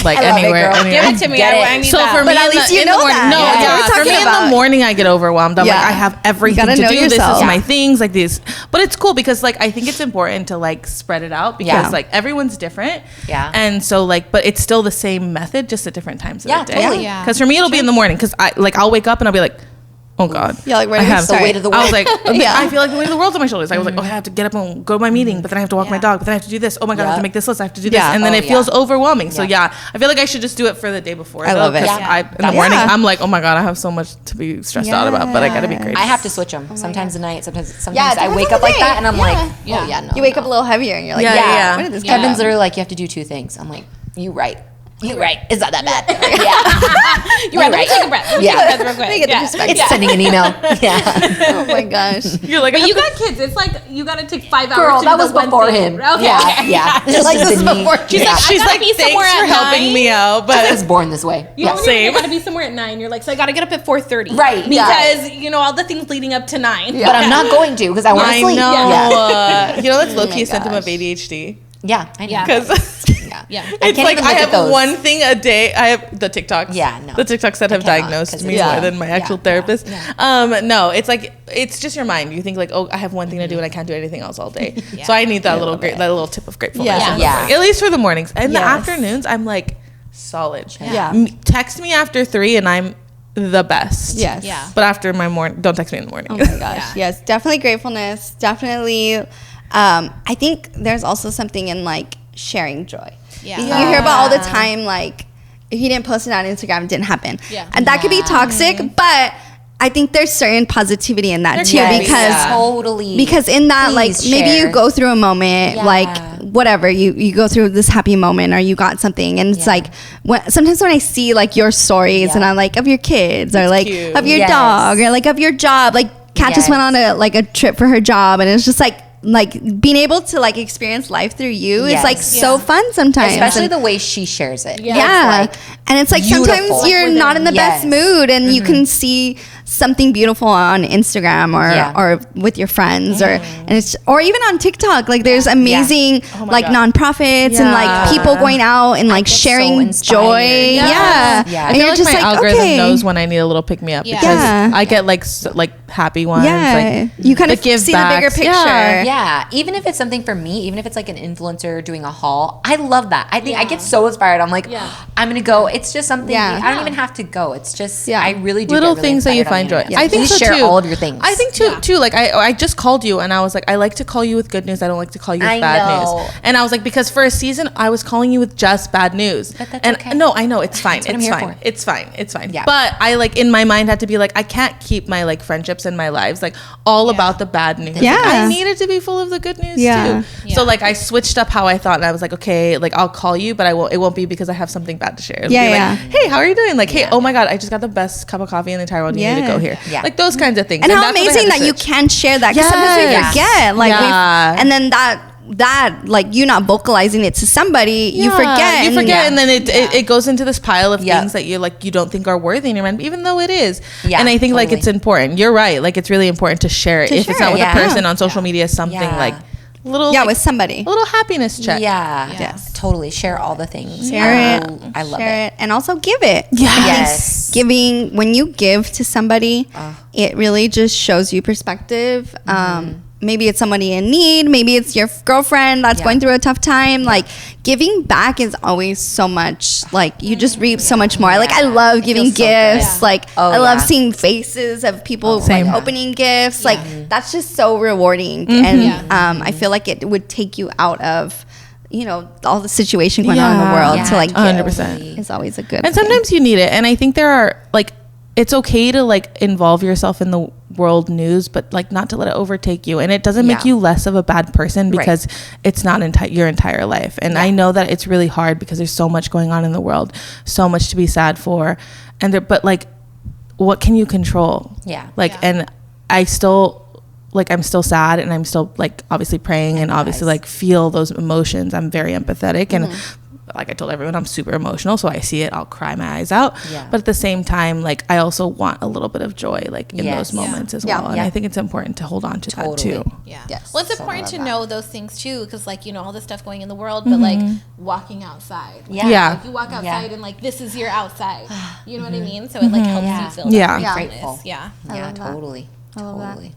like I love anywhere. it, girl. Give it to me. Get it. I need So that. for me, at least you in the know morning, that. no, Yeah. yeah. That's what For we're me, talking in the about. morning, I get overwhelmed. I'm Yeah. like, I have everything gotta to know do. This yourself. is my things, like these. But it's cool because like I think it's important to like spread it out because like everyone's different. Yeah. And so like, but it's still the same method, just at different times of the day. Totally. Yeah. Because for me, it'll be in the morning because I'll wake up and I'll be like, oh God. Yeah, like, where I do we have start? the weight of the I world. was like, Yeah. I feel like the weight of the world's on my shoulders. I was like, oh, I have to get up and go to my meeting, but then I have to walk my dog, but then I have to do this. Oh my God, I have to make this list. I have to do this. Yeah. And then Oh, it feels yeah. overwhelming. So yeah, I feel like I should just do it for the day before. I love it. 'cause Yeah. in the morning, Yeah. I'm like, oh my God, I have so much to be stressed out about, but I gotta be Yeah. great. I have to switch them. Sometimes at night, sometimes I depends wake on up the like day. that and I'm Yeah. like, Yeah. oh yeah, no. You wake no. up a little heavier and you're like, Yeah. what did this Kevin's go? literally like, you have to do 2 things. I'm like, you right. You right. It's not that bad. Yeah. You're right. Let me take a breath. Let me Yeah. take a breath real quick. Let me get the Yeah. perspective. It's sending an email. Yeah. Oh my gosh. You're like, But you got kids. It's like you got to take 5 hours. Girl, to that do was the one before thing. him. Okay. Yeah. Okay. Yeah. It's like this been me. before She's Yeah. like, she's I gotta like, be thanks somewhere for at helping 9. me out, I but was born this way. You know, Yeah. when Same. you're like, I gotta be somewhere at 9. You're like, so I gotta get up at 4:30. Right. Because you know all the things leading up to 9. But I'm not going to because I want to I sleep. know. Yeah. You know, that's low my key a symptom of gosh. ADHD. Yeah. I know. Yeah. Because Yeah. Yeah. it's can't like even I look at have those. one thing a day. I have the TikToks. Yeah, no. The TikToks that have I cannot, diagnosed 'cause me it's- more than my actual therapist. No, it's like it's just your mind. You think like, oh, I have one thing to do and I can't do anything else all day. So I need that little tip of gratefulness. Yeah. in the Yeah. morning. At least for the mornings. And the Yes. afternoons, I'm like solid. Yeah. Text me after 3 and I'm the best. Yes. Yeah. But after my morning, don't text me in the morning. Oh my gosh. Yes, definitely gratefulness. Definitely. I think there's also something in like sharing joy. Yeah. You hear about all the time, like, if you didn't post it on Instagram, it didn't happen. Yeah. And that could be toxic, but I think there's certain positivity in that too, Yes, because totally. because in that, like, Please maybe you share. go through a moment, Yeah. like whatever, you go through this happy moment or you got something, and it's like sometimes when I see like your stories and I'm like of your kids or like cute. of your Yes. dog or like of your job, like Kat just went on a trip for her job, and it's just like being able to like experience life through you is Yes. like so fun sometimes. Especially And- the way she shares it. yeah. It's like, and it's like beautiful. sometimes Like you're within- not in the best Yes. mood and you can see something beautiful on Instagram or with your friends and it's or even on TikTok. Like there's amazing like God. nonprofits and like people going out and like get so sharing inspired. joy. Yes. Yeah. Yeah. I And feel you're like just my like, algorithm okay. knows when I need a little pick me up Yeah. because Yeah. I get like happy ones. Yeah. Like You kind the of give see the bigger backs. picture. Yeah. Yeah, even if it's something for me, even if it's like an influencer doing a haul, I love that. I think I get so inspired. I'm like, I'm gonna go. It's just something. Yeah. I don't even have to go. It's just Yeah. I really do Little get really things that you inspired on find the joy. internet. I think Please so share too. all of your things. I think too. Like I just called you and I was like, I like to call you with good news. I don't like to call you with I bad know. news. And I was like, because for a season I was calling you with just bad news. But that's and okay. no, I know it's fine. That's what I'm It's here fine. for. It's fine. It's fine. Yeah. But I like in my mind had to be like, I can't keep my like friendships and my lives like all about the bad news. Yeah. Like, I needed to be full of the good news Yeah. too. So like I switched up how I thought and I was like, okay, like I'll call you, but it won't be because I have something bad to share. It'll Yeah, be yeah. like, hey, how are you doing? Like, hey, oh my God, I just got the best cup of coffee in the entire world. You need to Yeah. go here. Yeah. Like those kinds of things. And how that's what I had amazing to that you switch. can share that, because sometimes we Yes. forget, like, Yeah. and then that like you not vocalizing it to somebody, you forget. You forget, and then it goes into this pile of Yeah. things that you don't think are worthy in your mind, even though it is. Yeah, and I think like totally. it's important. You're right. Like it's really important to share it. If share it's not it, with yeah. a person on social media, something Yeah. like little with somebody. a little happiness check. Yeah. Yes. Totally. Share all the things. Share it. I love Share it. it, and also give it. Yes. Giving, when you give to somebody, it really just shows you perspective. Maybe it's somebody in need, maybe it's your girlfriend that's going through a tough time. Like giving back is always so much, like you just reap so much more. Like I love giving feels so good. gifts. Yeah. Like Oh, I love yeah. seeing faces of people like Same. opening gifts. Like that's just so rewarding. And I feel like it would take you out of, all the situation going on in the world to like give 100%. is always a good And thing. sometimes you need it. And I think there are like, it's okay to like involve yourself in the world news, but like not to let it overtake you. And it doesn't make you less of a bad person because it's not your entire life. And I know that it's really hard because there's so much going on in the world, so much to be sad for. But like, what can you control? Yeah. Like, and I still, like, I'm still sad and I'm still like obviously praying and obviously like feel those emotions. I'm very empathetic and like I told everyone, I'm super emotional, so I see it, I'll cry my eyes out. Yeah. But at the same time, like I also want a little bit of joy, like in those moments as well. And I think it's important to hold on to that too. Yeah. Yes. Well, it's important to know those things too, because like, you know, all the stuff going in the world, but like walking outside. Like, like you walk outside and like this is your outside. You know what I mean? So it like helps you feel that grateful. Yeah. Yeah, totally. Totally.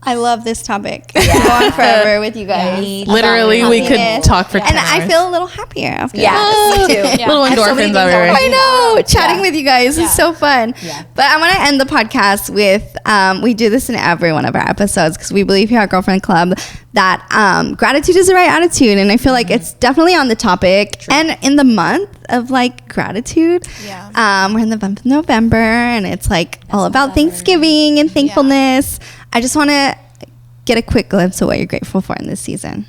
I love this topic. Go on forever with you guys. Literally, we could talk for 10 and hours. I feel a little happier after me too. Little endorphins everywhere. I know. Chatting with you guys is so fun. Yeah. But I want to end the podcast with, we do this in every one of our episodes because we believe here at Girlfriend Club that gratitude is the right attitude. And I feel like it's definitely on the topic. True. And in the month of like gratitude, we're in the month of November and it's like all about Thanksgiving and thankfulness. I just want to get a quick glimpse of what you're grateful for in this season.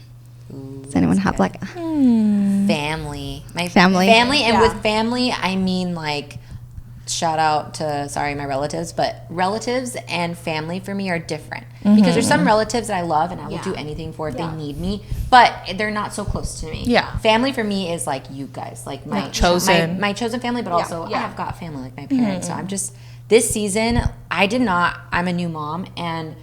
Does anyone have like family? My family, and with family, I mean like shout out to my relatives, but relatives and family for me are different because there's some relatives that I love and I will do anything for if they need me, but they're not so close to me. Yeah, family for me is like you guys, like my chosen family, but also I have got family like my parents. So I'm just. This season, I'm a new mom, and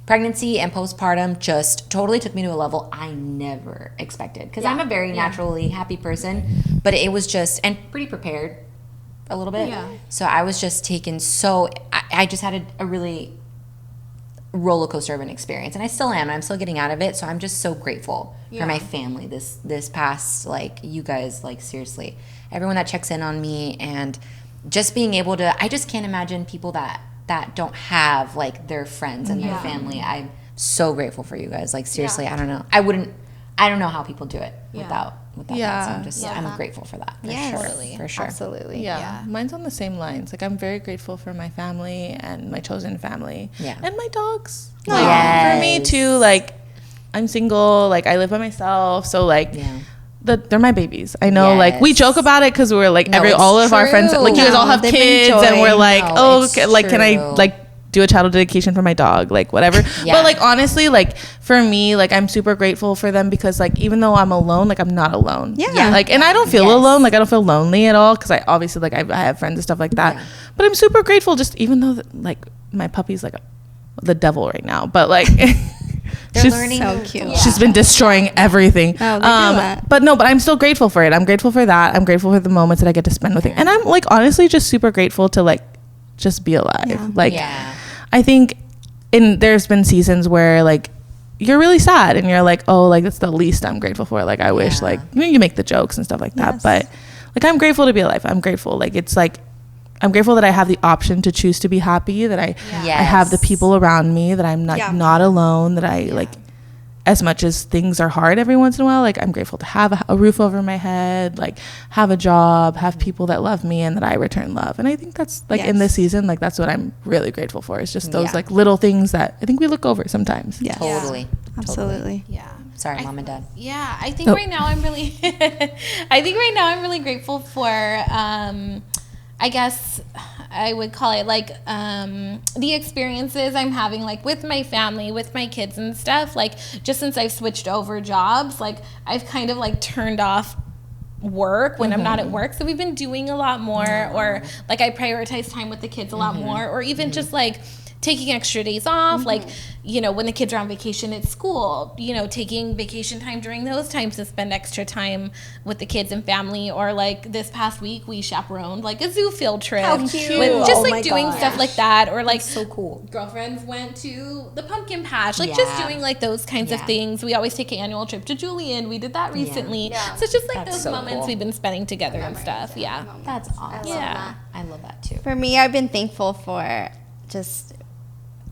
pregnancy and postpartum just totally took me to a level I never expected. Because I'm a very naturally happy person, but it was just, and pretty prepared a little bit. Yeah. So I was just taken I just had a really roller coaster of an experience, and I still am. I'm still getting out of it, so I'm just so grateful for my family this past, like, you guys, like, seriously. Everyone that checks in on me, and just being able to, I just can't imagine people that don't have like their friends and their family. I'm so grateful for you guys. Like seriously, I don't know. I don't know how people do it without that. So I'm grateful for that. For sure. Absolutely. Yeah. Mine's on the same lines. Like I'm very grateful for my family and my chosen family. Yeah. And my dogs. Like, for me too, like I'm single, like I live by myself. So like they're my babies. I know, like we joke about it because we're like all of our friends, like you guys all have kids, and we're like, like can I like do a child dedication for my dog, like whatever. But like honestly, like for me, like I'm super grateful for them because like even though I'm alone, like I'm not alone. Like and I don't feel alone. Like I don't feel lonely at all because I obviously like I have friends and stuff like that. But I'm super grateful just even though like my puppy's like the devil right now, but like. They're learning. So cute. She's been destroying everything. But I'm still grateful for it. I'm grateful for that. I'm grateful for the moments that I get to spend with it. And I'm like honestly just super grateful to like just be alive. I think there's been seasons where like you're really sad and you're like, oh, like that's the least I'm grateful for. Like I wish like you make the jokes and stuff like that. But like I'm grateful to be alive. I'm grateful. Like it's like I'm grateful that I have the option to choose to be happy, that I have the people around me, that I'm not alone, that I like, as much as things are hard every once in a while, like I'm grateful to have a roof over my head, like have a job, have people that love me and that I return love. And I think that's like in this season, like that's what I'm really grateful for. It's just those like little things that I think we look over sometimes. Yeah. Totally. Absolutely. Yeah. Sorry, Mom and Dad. Yeah. I think right now I'm really, grateful for, I guess I would call it like the experiences I'm having like with my family, with my kids and stuff. Like just since I've switched over jobs, like I've kind of like turned off work when I'm not at work. So we've been doing a lot more or like I prioritize time with the kids a lot more or even just like taking extra days off, like, you know, when the kids are on vacation at school, you know, taking vacation time during those times to spend extra time with the kids and family. Or like this past week, we chaperoned like a zoo field trip. How cute. With just like doing stuff like that. Or like so cool. Girlfriends went to the pumpkin patch, like just doing like those kinds of things. We always take an annual trip to Julian. We did that recently. So it's just like those moments we've been spending together and stuff. That's awesome. I love that too. For me, I've been thankful for just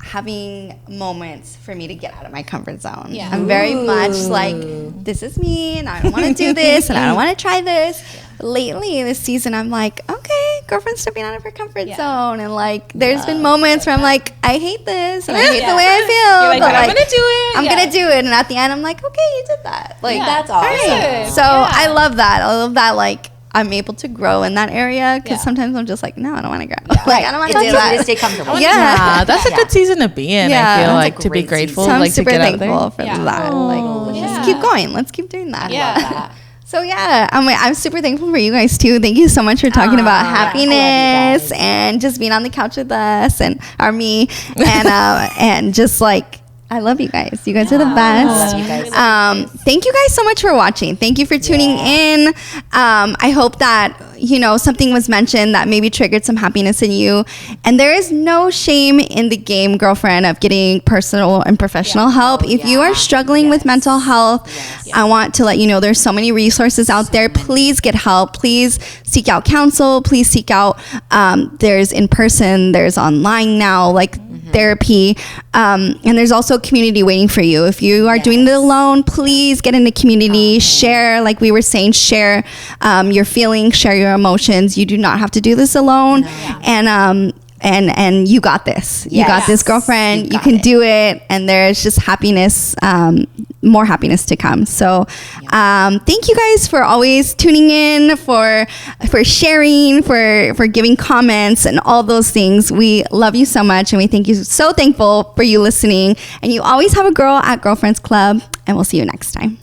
having moments for me to get out of my comfort zone. I'm very much like, this is me and I don't want to do this and I don't want to try this. Lately this season I'm like, okay, girlfriend's stepping out of her comfort zone, and like there's been moments where I'm like, I hate this and I hate the way I feel. You're like, but I'm gonna do it. I'm gonna do it, and at the end I'm like, okay, you did that. Like that's awesome. Right. So I love that. I love that like I'm able to grow in that area because sometimes I'm just like, no, I don't want to grow. Like I don't want to do that. To stay comfortable. That's a good season to be in. I feel like to be grateful, so I'm like super to get out thankful there. for that. Like, let's just keep going. Let's keep doing that. I love that. So yeah, I'm super thankful for you guys too. Thank you so much for talking about happiness and just being on the couch with us and me and just like I love you guys. You guys are the best. I love you guys. Thank you guys so much for watching. Thank you for tuning in. I hope that, something was mentioned that maybe triggered some happiness in you. And there is no shame in the game, girlfriend, of getting personal and professional help. If you are struggling with mental health, I want to let you know there's so many resources out there. Please get help. Please seek out counsel. Please seek out, there's in person, there's online now, like therapy. And there's also a community waiting for you. If you are doing it alone, please get in the community, share, like we were saying, share your feelings, share your emotions. You do not have to do this alone. And you got this. You got this, girlfriend. You can do it. And there's just happiness, more happiness to come. So thank you guys for always tuning in, for sharing, for giving comments and all those things. We love you so much. And we thank you, so thankful for you listening. And you always have a girl at Girlfriends Club. And we'll see you next time.